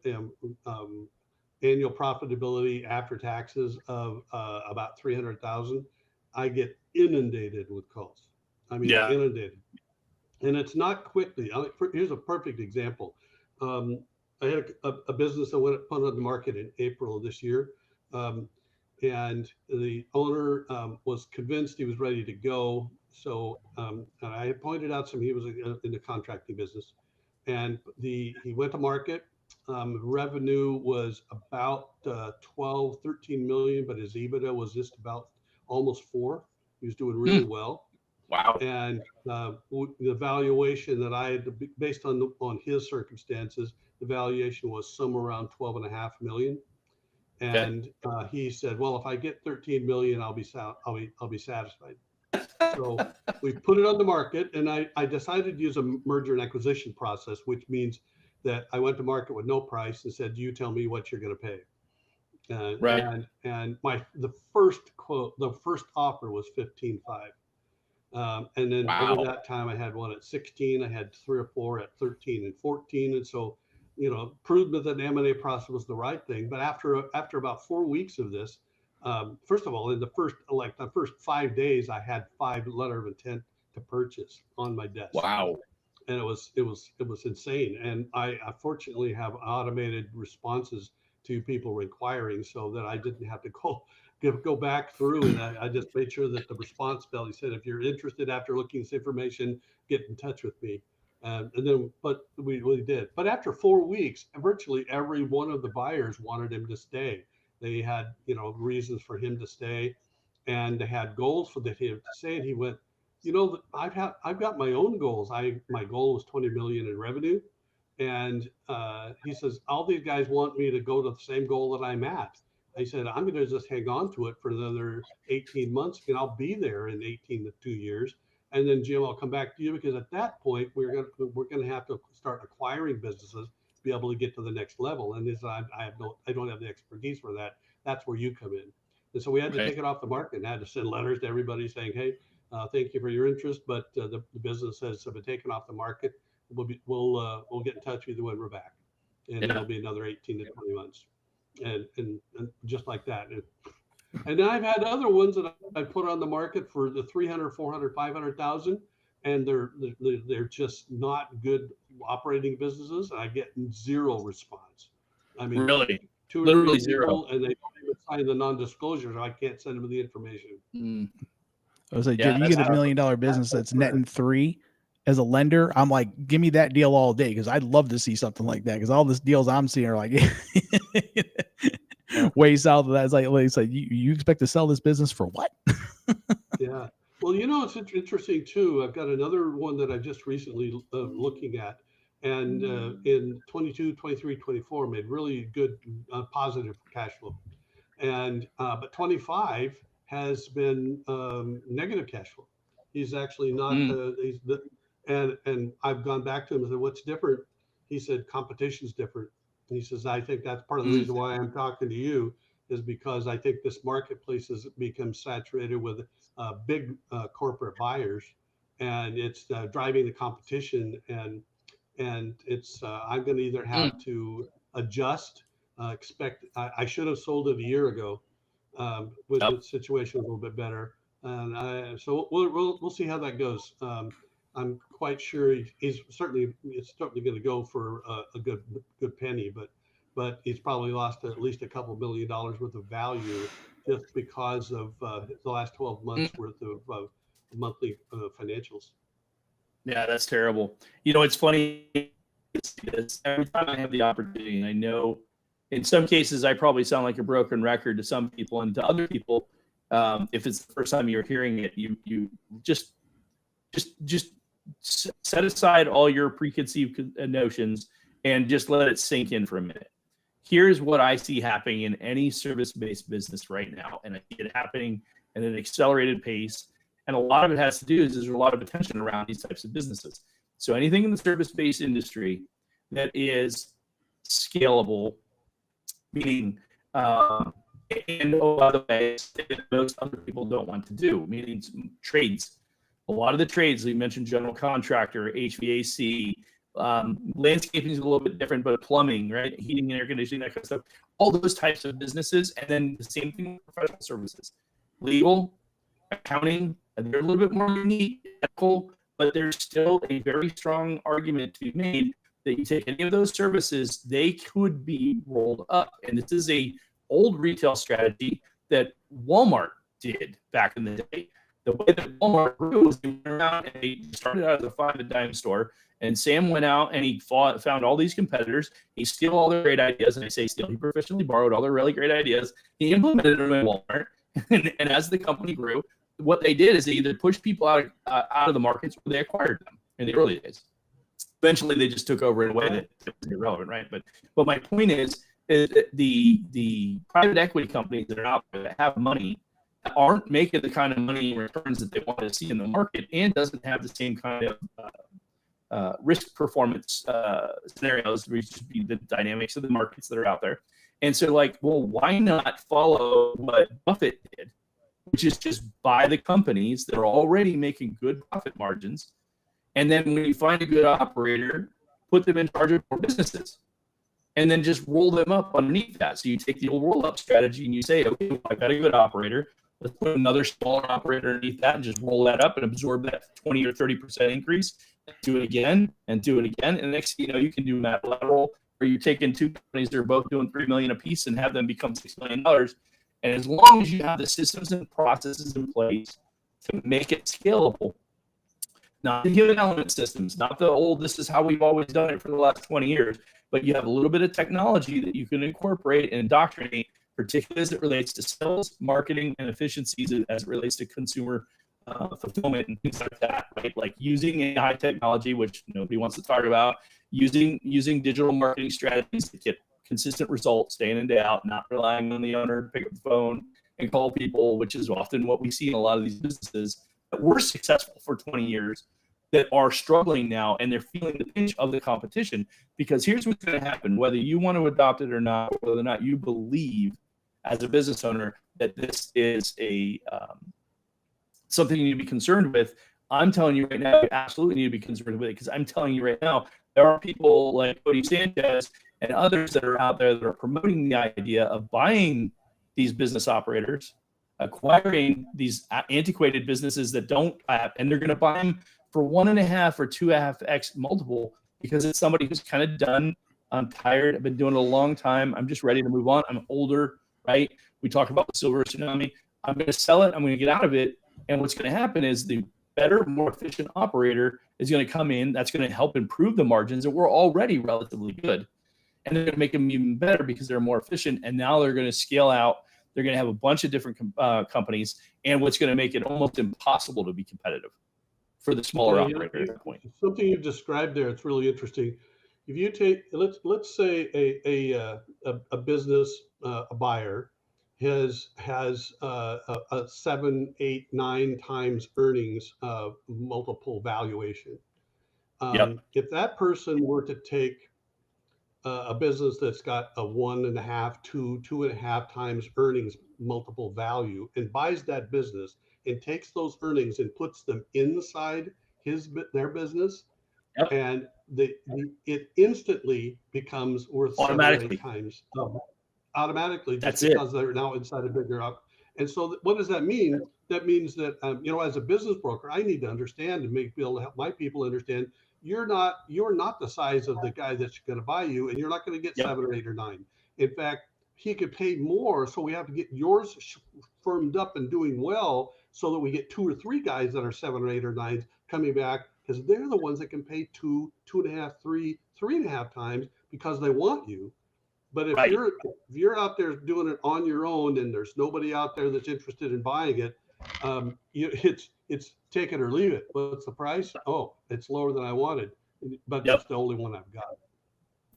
[SPEAKER 3] annual profitability after taxes of about 300,000, I get inundated with calls. I mean,
[SPEAKER 2] Yeah.
[SPEAKER 3] inundated. And it's not quickly. Here's a perfect example. I had a business that went put on the market in April of this year, and the owner was convinced he was ready to go. So and I had pointed out some. He was in the contracting business, and he went to market. Revenue was about 12, 13 million, but his EBITDA was just about almost 4. He was doing really well.
[SPEAKER 2] Wow.
[SPEAKER 3] And the valuation that I had, based on his circumstances, the valuation was somewhere around 12.5 million. And he said, "Well, if I get 13 million, I'll be satisfied." So we put it on the market, and I decided to use a merger and acquisition process, which means that I went to market with no price and said, "You tell me what you're going to pay."
[SPEAKER 2] Right.
[SPEAKER 3] And the first offer was 15.5. And then over that time, I had one at 16. I had 3 or 4 at 13 and 14. And so, proved that the M&A process was the right thing. But after about 4 weeks of this, first of all, in the first 5 days, I had 5 letter of intent to purchase on my desk.
[SPEAKER 2] Wow.
[SPEAKER 3] And it was insane. And I fortunately have automated responses to people inquiring, so that I didn't have to go back through, and I just made sure that the response bell, he said, "If you're interested after looking at this information, get in touch with me." And then, but we really did. But after 4 weeks, virtually every one of the buyers wanted him to stay. They had, reasons for him to stay, and they had goals for him to stay. And he went, I've got my own goals. My goal was 20 million in revenue. And he says, all these guys want me to go to the same goal that I'm at. I said, I'm going to just hang on to it for another 18 months, and I'll be there in 18 to 2 years. And then, Jim, I'll come back to you, because at that point, we're going to have to start acquiring businesses to be able to get to the next level. And this, I don't have the expertise for that. That's where you come in. And so we had to take it off the market, and had to send letters to everybody saying, "Hey, thank you for your interest, but the business has been taken off the market. We'll get in touch with you when we're back." And it'll be another 18 to 20 months. And just like that. And then I've had other ones that I put on the market for the 300, 400, 500,000, and they're just not good operating businesses. I get zero response. I mean,
[SPEAKER 2] really,
[SPEAKER 3] 2 or 3
[SPEAKER 2] literally
[SPEAKER 3] people,
[SPEAKER 2] zero.
[SPEAKER 3] and they don't even sign the non-disclosure, so I can't send them the information.
[SPEAKER 1] I was like, Jim, you get $1 million business that's netting 3 as a lender. I'm like, give me that deal all day, because I'd love to see something like that. Because all these deals I'm seeing are like way south of that. It's like you expect to sell this business for what?
[SPEAKER 3] Yeah. Well, it's interesting too. I've got another one that I just recently looking at, and in 22, 23, 24 made really good positive cash flow, and but 25 has been negative cash flow. He's actually not. And I've gone back to him and said, "What's different?" He said, "Competition's different." And he says, "I think that's part of the reason why I'm talking to you, is because I think this marketplace has become saturated with big corporate buyers, and it's driving the competition. And it's I'm going to either have to adjust, I should have sold it a year ago, with the situation a little bit better, and so we'll see how that goes." I'm quite sure it's certainly going to go for a good penny, but he's probably lost at least a couple $1 million worth of value just because of the last 12 months worth of monthly financials.
[SPEAKER 2] Yeah, that's terrible. It's funny. Every time I have the opportunity, and I know in some cases, I probably sound like a broken record to some people, and to other people, if it's the first time you're hearing it, you just set aside all your preconceived notions and just let it sink in for a minute. Here's what I see happening in any service-based business right now, and I see it happening at an accelerated pace. And a lot of it has to do is there's a lot of attention around these types of businesses. So anything in the service-based industry that is scalable, meaning, and oh, by the way, most other people don't want to do, meaning trades. A lot of the trades, we mentioned general contractor, HVAC, landscaping is a little bit different, but plumbing, right? Heating and air conditioning, that kind of stuff. All those types of businesses. And then the same thing with professional services, legal, accounting, and they're a little bit more unique, ethical, but there's still a very strong argument to be made that you take any of those services, they could be rolled up. And this is a old retail strategy that Walmart did back in the day. The way that Walmart grew was they went around and they started out as a 5-dime store. And Sam went out and he found all these competitors. He stole all their great ideas. And I say steal, he professionally borrowed all their really great ideas. He implemented them in Walmart. And as the company grew, what they did is they either pushed people out of the markets or they acquired them in the early days. Eventually, they just took over in a way that was irrelevant, right? But my point is the private equity companies that are out there that have money aren't making the kind of money returns that they want to see in the market, and doesn't have the same kind of risk performance scenarios, which would be the dynamics of the markets that are out there. And so, like, well, why not follow what Buffett did, which is just buy the companies that are already making good profit margins, and then when you find a good operator, put them in charge of more businesses, and then just roll them up underneath that. So you take the old roll-up strategy and you say, okay, well, I've got a good operator. Let's put another smaller operator underneath that and just roll that up and absorb that 20 or 30% increase. Do it again and do it again. And next thing you know, you can do that lateral where you're taking two companies that are both doing $3 million a piece and have them become $6 million. And as long as you have the systems and processes in place to make it scalable, not the human element systems, not the old, this is how we've always done it for the last 20 years, but you have a little bit of technology that you can incorporate and indoctrinate, particularly as it relates to sales, marketing, and efficiencies as it relates to consumer fulfillment and things like that, right? Like using AI technology, which nobody wants to talk about, using digital marketing strategies to get consistent results day in and day out, not relying on the owner to pick up the phone and call people, which is often what we see in a lot of these businesses that were successful for 20 years that are struggling now, and they're feeling the pinch of the competition. Because here's what's going to happen, whether you want to adopt it or not, whether or not you believe as a business owner that this is a something you need to be concerned with. I'm telling you right now, you absolutely need to be concerned with it, because I'm telling you right now, there are people like Cody Sanchez and others that are out there that are promoting the idea of buying these business operators, acquiring these antiquated businesses that don't have, and they're going to buy them for 1.5 or 2.5x multiple, because it's somebody who's kind of done. I'm tired. I've been doing it a long time. I'm just ready to move on. I'm older, right? We talk about the silver tsunami. I'm going to sell it. I'm going to get out of it. And what's going to happen is the better, more efficient operator is going to come in. That's going to help improve the margins that were already relatively good. And they're going to make them even better because they're more efficient. And now they're going to scale out. They're going to have a bunch of different companies, and what's going to make it almost impossible to be competitive for the smaller operator at that point.
[SPEAKER 3] Something you described there, it's really interesting. If you take, let's say a business, a buyer has a 7, 8, 9 times earnings multiple valuation. If that person were to take a business that's got a 1.5, 2.5 times earnings multiple value and buys that business and takes those earnings and puts them inside their business, and it instantly becomes worth
[SPEAKER 2] automatically
[SPEAKER 3] 7 or 8 times. Automatically,
[SPEAKER 2] that's
[SPEAKER 3] just because they're now inside a bigger up. And so what does that mean? That means that as a business broker, I need to understand and be able to help my people understand you're not the size of the guy that's going to buy you, and you're not going to get 7 or 8 or 9. In fact, he could pay more, so we have to get yours firmed up and doing well, so that we get 2 or 3 guys that are 7 or 8 or 9 coming back, because they're the ones that can pay 2, 2.5, 3, 3.5 times because they want you. But if
[SPEAKER 2] Right.
[SPEAKER 3] you're out there doing it on your own and there's nobody out there that's interested in buying it, it's take it or leave it. What's the price? Oh, it's lower than I wanted, but
[SPEAKER 2] Yep.
[SPEAKER 3] that's the only one I've got.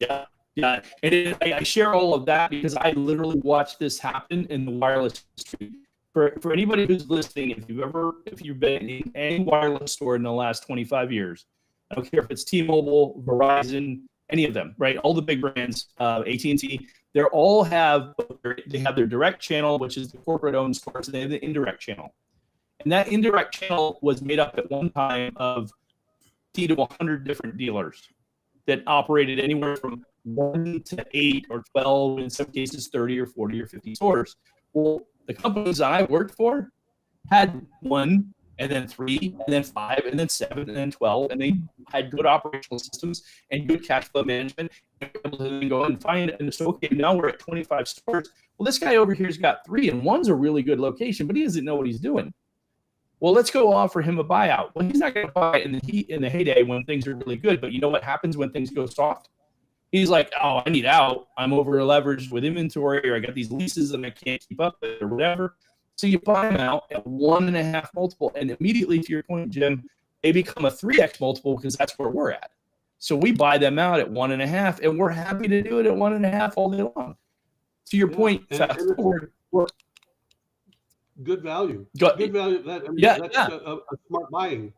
[SPEAKER 2] Yeah. Yeah. And I share all of that because I literally watched this happen in the wireless industry. For anybody who's listening, if you've been in any wireless store in the last 25 years, I don't care if it's T-Mobile, Verizon, any of them, right? All the big brands, AT&T, they have their direct channel, which is the corporate-owned stores, and they have the indirect channel. And that indirect channel was made up at one time of 50 to 100 different dealers that operated anywhere from 1 to 8 or 12, in some cases 30 or 40 or 50 stores. Well, the companies that I worked for had 1, and then 3, and then 5, and then 7, and then 12, and they had good operational systems and good cash flow management. And able to go and find it. And so, okay, now we're at 25 stores. Well, this guy over here's got 3, and 1's a really good location, but he doesn't know what he's doing. Well, let's go offer him a buyout. Well, he's not going to buy it in the heyday when things are really good. But you know what happens when things go soft? He's like, oh, I need out. I'm over leveraged with inventory, or I got these leases and I can't keep up with it, or whatever. So you buy them out at 1.5 multiple, and immediately, to your point, Jim, they become a 3x multiple because that's where we're at. So we buy them out at 1.5, and we're happy to do it at 1.5 all day long. To your point, fast forward,
[SPEAKER 3] good value.
[SPEAKER 2] Good
[SPEAKER 3] value. That's a smart buying.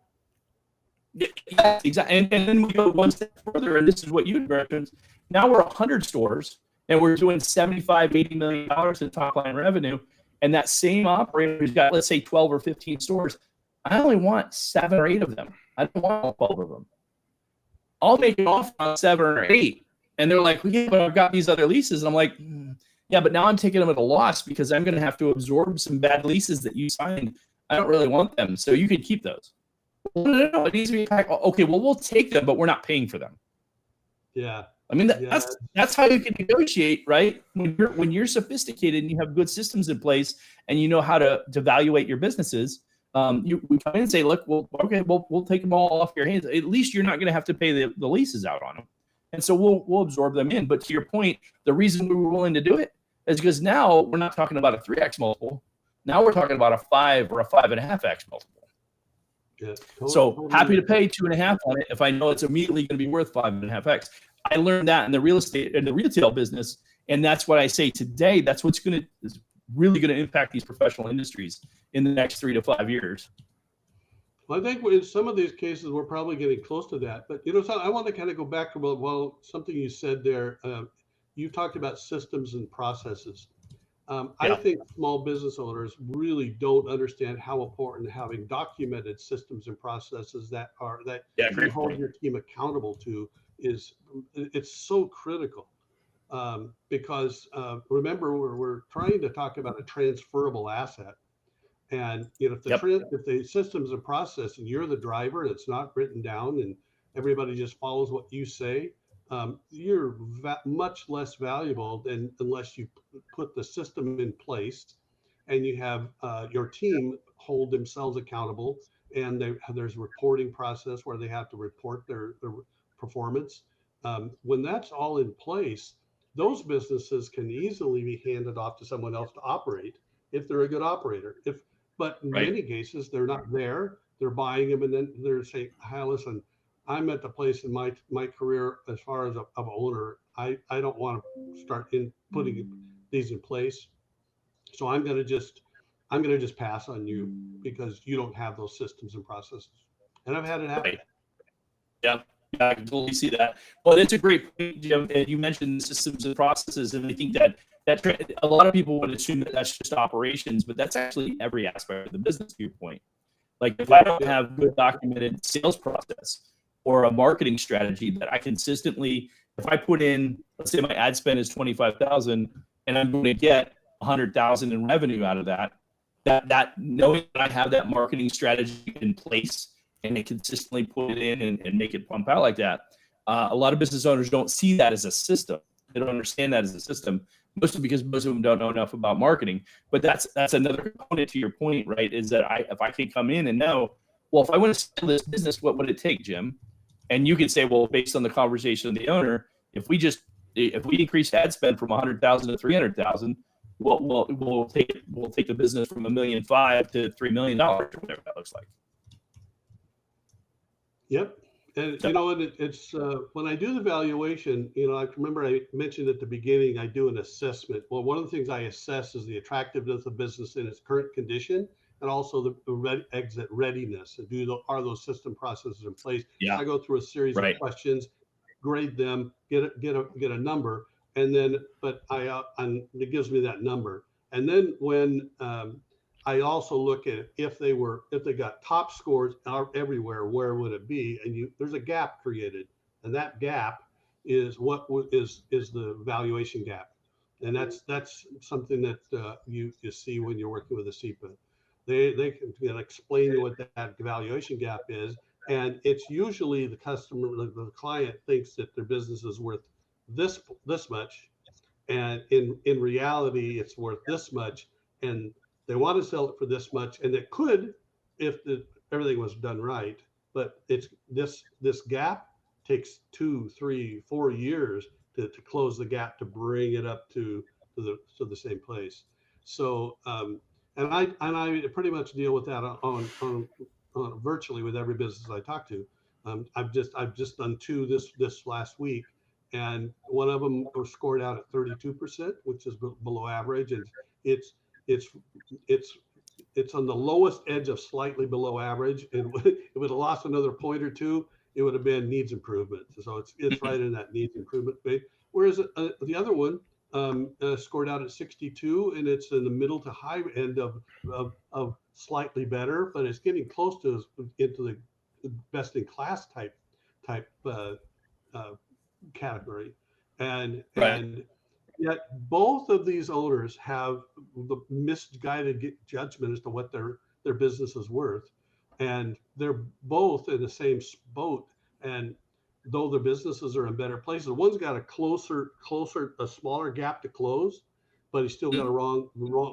[SPEAKER 2] Yeah, exactly. And then we go one step further, and this is what you referenced. Now we're 100 stores, and we're doing $75-80 million in top line revenue. And that same operator who's got, let's say, 12 or 15 stores, I only want 7 or 8 of them. I don't want all 12 of them. I'll make an offer on 7 or 8. And they're like, well, yeah, but I've got these other leases. And I'm like, yeah, but now I'm taking them at a loss because I'm going to have to absorb some bad leases that you signed. I don't really want them. So you could keep those. No, it needs to be packed. Okay, well, we'll take them, but we're not paying for them.
[SPEAKER 3] Yeah.
[SPEAKER 2] I mean, that's how you can negotiate, right? When you're sophisticated and you have good systems in place and you know how to evaluate your businesses, we come in and say, look, we'll take them all off your hands. At least you're not going to have to pay the leases out on them. And so we'll absorb them in. But to your point, the reason we were willing to do it is because now we're not talking about a 3x multiple. Now we're talking about a 5 or a 5.5x multiple.
[SPEAKER 3] Yeah,
[SPEAKER 2] so happy to pay 2.5 on it if I know it's immediately going to be worth 5.5x. I learned that in the retail business, and that's what I say today. That's what's really going to impact these professional industries in the next 3 to 5 years.
[SPEAKER 3] Well, I think in some of these cases we're probably getting close to that. But so I want to kind of go back to something you said there. You've talked about systems and processes. I think small business owners really don't understand how important having documented systems and processes that you hold your team accountable to it's so critical. Because remember, we're trying to talk about a transferable asset, and if the systems and process and you're the driver, it's not written down, and everybody just follows what you say. You're much less valuable unless you put the system in place and you have your team hold themselves accountable, and there's a reporting process where they have to report their performance. When that's all in place, those businesses can easily be handed off to someone else to operate if they're a good operator. But in many cases, they're not there. They're buying them, and then they're saying, "Hi, listen, I'm at the place in my career as far as of owner. I don't want to start putting these in place. So I'm going to just pass on you because you don't have those systems and processes." And I've had it happen.
[SPEAKER 2] Right. Yeah, I can totally see that. Well, it's a great point, Jim. You mentioned systems and processes, and I think that a lot of people would assume that that's just operations, but that's actually every aspect of the business, to your point. Like if I don't have good documented sales process or a marketing strategy that I consistently, if I put in, let's say my ad spend is 25,000 and I'm going to get 100,000 in revenue out of that knowing that I have that marketing strategy in place and they consistently put it in and make it pump out like that. A lot of business owners don't see that as a system. They don't understand that as a system, mostly because most of them don't know enough about marketing. But that's another component to your point, right? Is that if I can come in and know, well, if I want to sell this business, what would it take, Jim? And you can say, well, based on the conversation of the owner, if we just if we increase ad spend from 100,000 to 300,000, we'll take the business from $1.5 million to $3 million or whatever that looks like.
[SPEAKER 3] Yep. And it's when I do the valuation, I remember I mentioned at the beginning, I do an assessment. Well, one of the things I assess is the attractiveness of the business in its current condition, and also the exit readiness. And are those system processes in place?
[SPEAKER 2] Yeah.
[SPEAKER 3] I go through a series of questions, grade them, get a number, and then and it gives me that number. And then when I also look at if they got top scores everywhere, where would it be? And there's a gap created, and that gap is is the valuation gap, and that's something that you see when you're working with a CPA. They can explain what that valuation gap is, and it's usually the customer, the client thinks that their business is worth this much, and in reality it's worth this much, and they want to sell it for this much, and it could if everything was done right. But it's this gap takes 2, 3, 4 years to close the gap, to bring it up to the same place. So and I pretty much deal with that on virtually with every business I talk to. I've just done 2 this last week, and one of them was scored out at 32%, which is below average, and it's on the lowest edge of slightly below average. And if it would have lost another point or two, it would have been needs improvement. So it's right in that needs improvement phase. Whereas the other one scored out at 62, and it's in the middle to high end of slightly better, but it's getting close to into the best in class type category, and yet both of these owners have the misguided judgment as to what their business is worth, and they're both in the same boat. And though their businesses are in better places, one's got a smaller gap to close, but he's still got a wrong.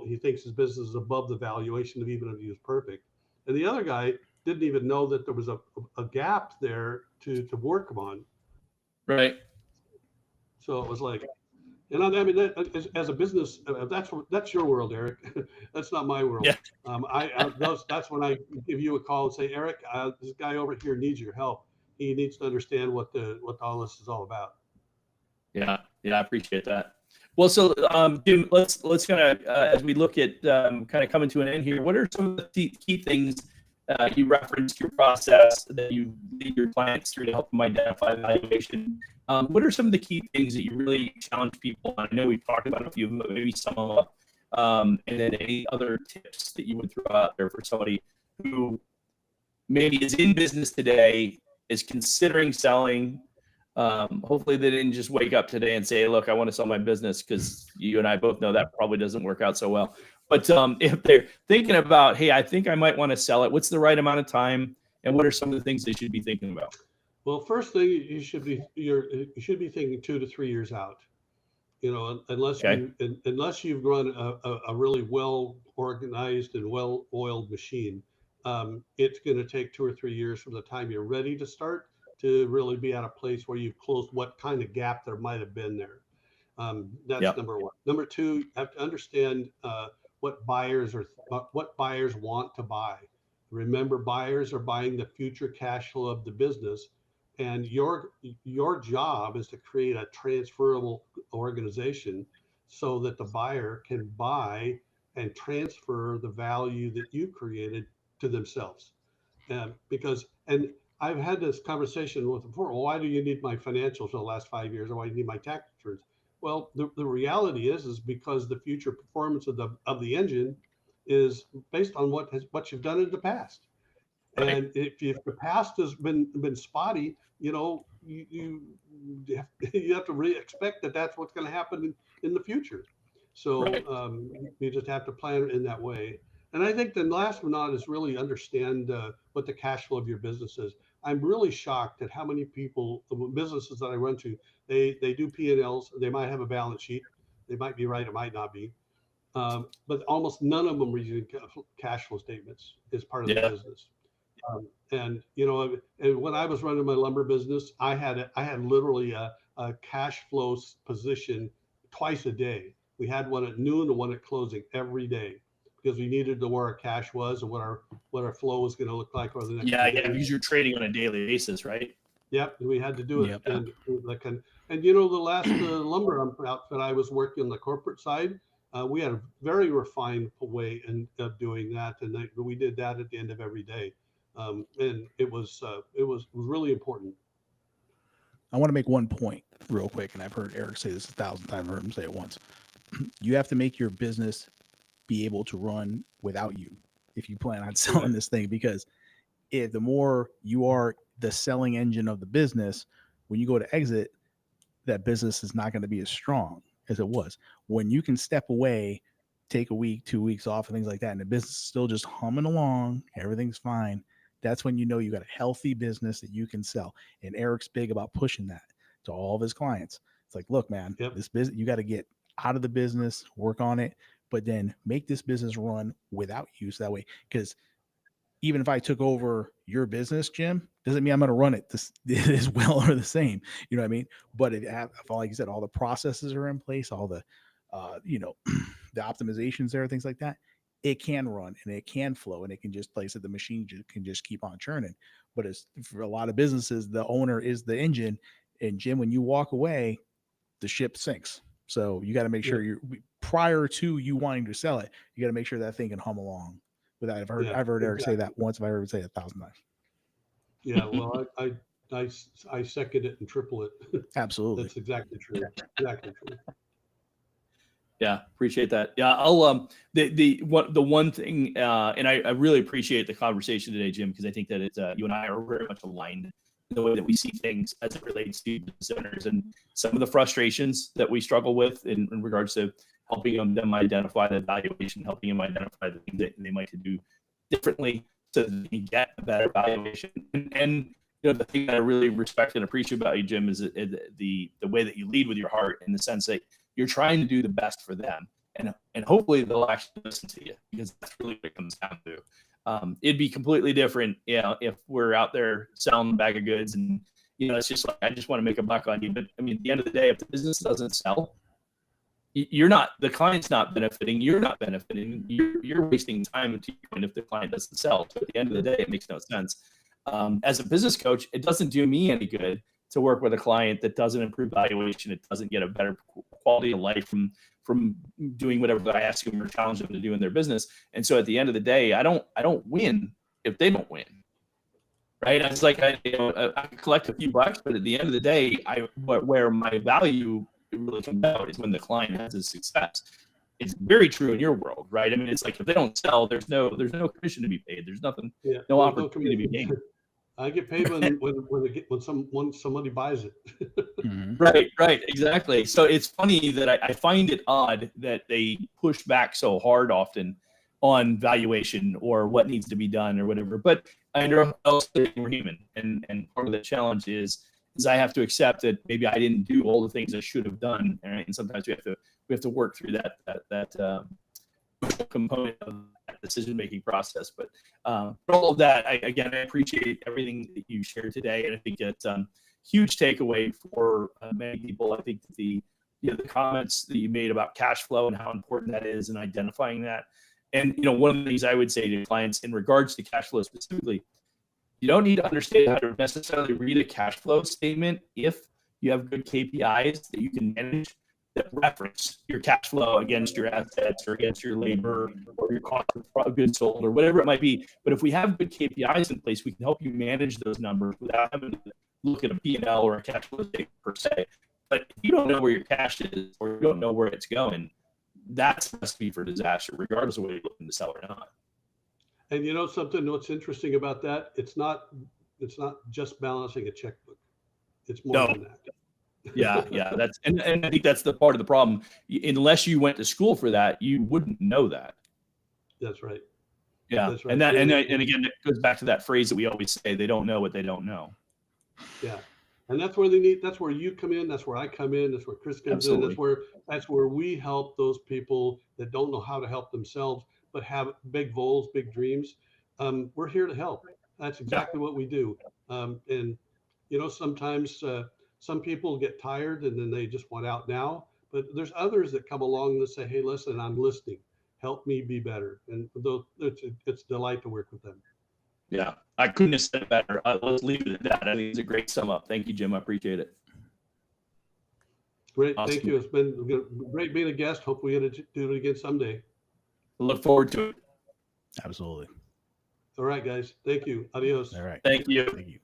[SPEAKER 3] He thinks his business is above the valuation of even if he was perfect, and the other guy didn't even know that there was a gap there to work on.
[SPEAKER 2] Right.
[SPEAKER 3] So it was like, and I mean, as a business, that's your world, Eric. That's not my world.
[SPEAKER 2] Yeah.
[SPEAKER 3] That's when I give you a call and say, Eric, this guy over here needs your help. He needs to understand what all this is all about.
[SPEAKER 2] Yeah, I appreciate that. Well, so Jim, let's kind of as we look at kind of coming to an end here, what are some of the key things you referenced your process that you lead your clients through to help them identify valuation? What are some of the key things that you really challenge people on? I know we've talked about a few, maybe some of them, and then any other tips that you would throw out there for somebody who maybe is in business today, is considering selling. Hopefully they didn't just wake up today and say, look, I want to sell my business, because you and I both know that probably doesn't work out so well. But if they're thinking about, hey, I think I might want to sell it, what's the right amount of time, and what are some of the things they should be thinking about?
[SPEAKER 3] Well, first thing, you should be thinking 2 to 3 years out. Unless you've run a really well organized and well oiled machine, it's going to take 2 or 3 years from the time you're ready to start to really be at a place where you've closed what kind of gap there might have been there. That's number one. Number two, you have to understand what buyers want to buy. Remember, buyers are buying the future cash flow of the business, and your job is to create a transferable organization so that the buyer can buy and transfer the value that you created to themselves. And I've had this conversation with them before. Well, why do you need my financials for the last 5 years, or why do you need my tax returns? Well, the reality is because the future performance of the engine is based on what you've done in the past. Right. And if the past has been spotty, you have to expect that that's what's going to happen in the future. So you just have to plan in that way. And I think the last but not is really understand what the cash flow of your business is. I'm really shocked at how many people, the businesses that I run to, they do P&Ls. They might have a balance sheet. They might be right, it might not be. But almost none of them are using cash flow statements as part of the business. And when I was running my lumber business, I had literally a a cash flow position twice a day. We had one at noon and one at closing every day because we needed to know where our cash was and what our flow was going to look like over the next
[SPEAKER 2] Yeah,
[SPEAKER 3] few days.
[SPEAKER 2] because you're trading on a daily basis, right?
[SPEAKER 3] Yep, we had to do it.
[SPEAKER 1] Yep.
[SPEAKER 3] And the last lumber outfit I was working on the corporate side, we had a very refined way of doing that, and we did that at the end of every day, and it was really important.
[SPEAKER 1] I want to make one point real quick, and I've heard Eric say this 1,000 times. I've heard him say it once. You have to make your business be able to run without you if you plan on selling this thing, because if the more you are the selling engine of the business, when you go to exit, that business is not going to be as strong as it was. When you can step away, take a week, 2 weeks off and things like that, and the business is still just humming along, everything's fine, that's when you know you got a healthy business that you can sell. And Eric's big about pushing that to all of his clients. It's like, look, man, this business, you got to get out of the business, work on it, but then make this business run without you. So that way, because even if I took over your business, Jim, doesn't mean I'm going to run it this as well or the same. You know what I mean? But like you said, all the processes are in place, all the, the optimizations there, things like that. It can run and it can flow and it can just place it. The machine can just keep on churning. But it's for a lot of businesses, the owner is the engine. And Jim, when you walk away, the ship sinks. So you got to make sure you're prior to you wanting to sell it, you got to make sure that thing can hum along. With that, I've heard Eric say that once. I've heard him say it 1,000 times.
[SPEAKER 3] Yeah, well, I second it and triple it.
[SPEAKER 1] Absolutely,
[SPEAKER 3] that's exactly true. Exactly true.
[SPEAKER 2] Yeah, appreciate that. Yeah, I'll the one thing, and I really appreciate the conversation today, Jim, because I think that it's you and I are very much aligned in the way that we see things as it relates to business owners and some of the frustrations that we struggle with in regards to helping them identify the valuation, helping them identify the things that they might do differently so that they can get a better valuation. And the thing that I really respect and appreciate about you, Jim, is the way that you lead with your heart, in the sense that you're trying to do the best for them, and hopefully they'll actually listen to you, because that's really what it comes down to. It'd be completely different, if we're out there selling a bag of goods and it's just like, I just want to make a buck on you. But I mean, at the end of the day, if the business doesn't sell, the client's not benefiting, you're not benefiting, you're wasting time to your point if the client doesn't sell. So at the end of the day, it makes no sense. As a business coach, it doesn't do me any good to work with a client that doesn't improve valuation. It doesn't get a better quality of life from doing whatever I ask them or challenge them to do in their business. And so at the end of the day, I don't win if they don't win. Right? It's like I collect a few bucks, but at the end of the day, where my value really comes out is when the client has a success. It's very true in your world, right? I mean, it's like if they don't sell, there's no commission to be paid. There's nothing, no opportunity to be gained.
[SPEAKER 3] I get paid when somebody buys it.
[SPEAKER 1] Mm-hmm.
[SPEAKER 2] Right, exactly. So it's funny that I find it odd that they push back so hard often on valuation or what needs to be done or whatever. But I know we're human, and part of the challenge is I have to accept that maybe I didn't do all the things I should have done, right? And sometimes we have to work through that component of that decision-making process. But for all of that, I appreciate everything that you shared today, and I think it's huge takeaway for many people. I think the comments that you made about cash flow and how important that is, and identifying that. And one of the things I would say to clients in regards to cash flow specifically, you don't need to understand how to necessarily read a cash flow statement if you have good KPIs that you can manage that reference your cash flow against your assets or against your labor or your cost of goods sold or whatever it might be. But if we have good KPIs in place, we can help you manage those numbers without having to look at a P&L or a cash flow statement per se. But if you don't know where your cash is or you don't know where it's going, that's a recipe for disaster, regardless of whether you're looking to sell or not.
[SPEAKER 3] And something, what's interesting about that, it's not just balancing a checkbook. It's more than that.
[SPEAKER 2] Yeah. And I think that's the part of the problem. Unless you went to school for that, you wouldn't know that.
[SPEAKER 3] That's right.
[SPEAKER 2] Yeah. That's right. And again, it goes back to that phrase that we always say, they don't know what they don't know.
[SPEAKER 3] Yeah. And that's where that's where you come in. That's where I come in. That's where Chris comes in. That's where we help those people that don't know how to help themselves, but have big goals, big dreams. We're here to help. That's exactly what we do. And sometimes Some people get tired and then they just want out now, but there's others that come along that say, hey, listen, I'm listening. Help me be better. And it's a delight to work with them.
[SPEAKER 2] Yeah, I couldn't have said it better. Let's leave it at that. I think it's a great sum up. Thank you, Jim. I appreciate it.
[SPEAKER 3] Great.
[SPEAKER 2] Awesome.
[SPEAKER 3] Thank you. It's been great being a guest. Hope we get to do it again someday.
[SPEAKER 2] Look forward to it.
[SPEAKER 1] Absolutely.
[SPEAKER 3] All right, guys. Thank you. Adios.
[SPEAKER 1] All right.
[SPEAKER 2] Thank you.
[SPEAKER 1] Thank you.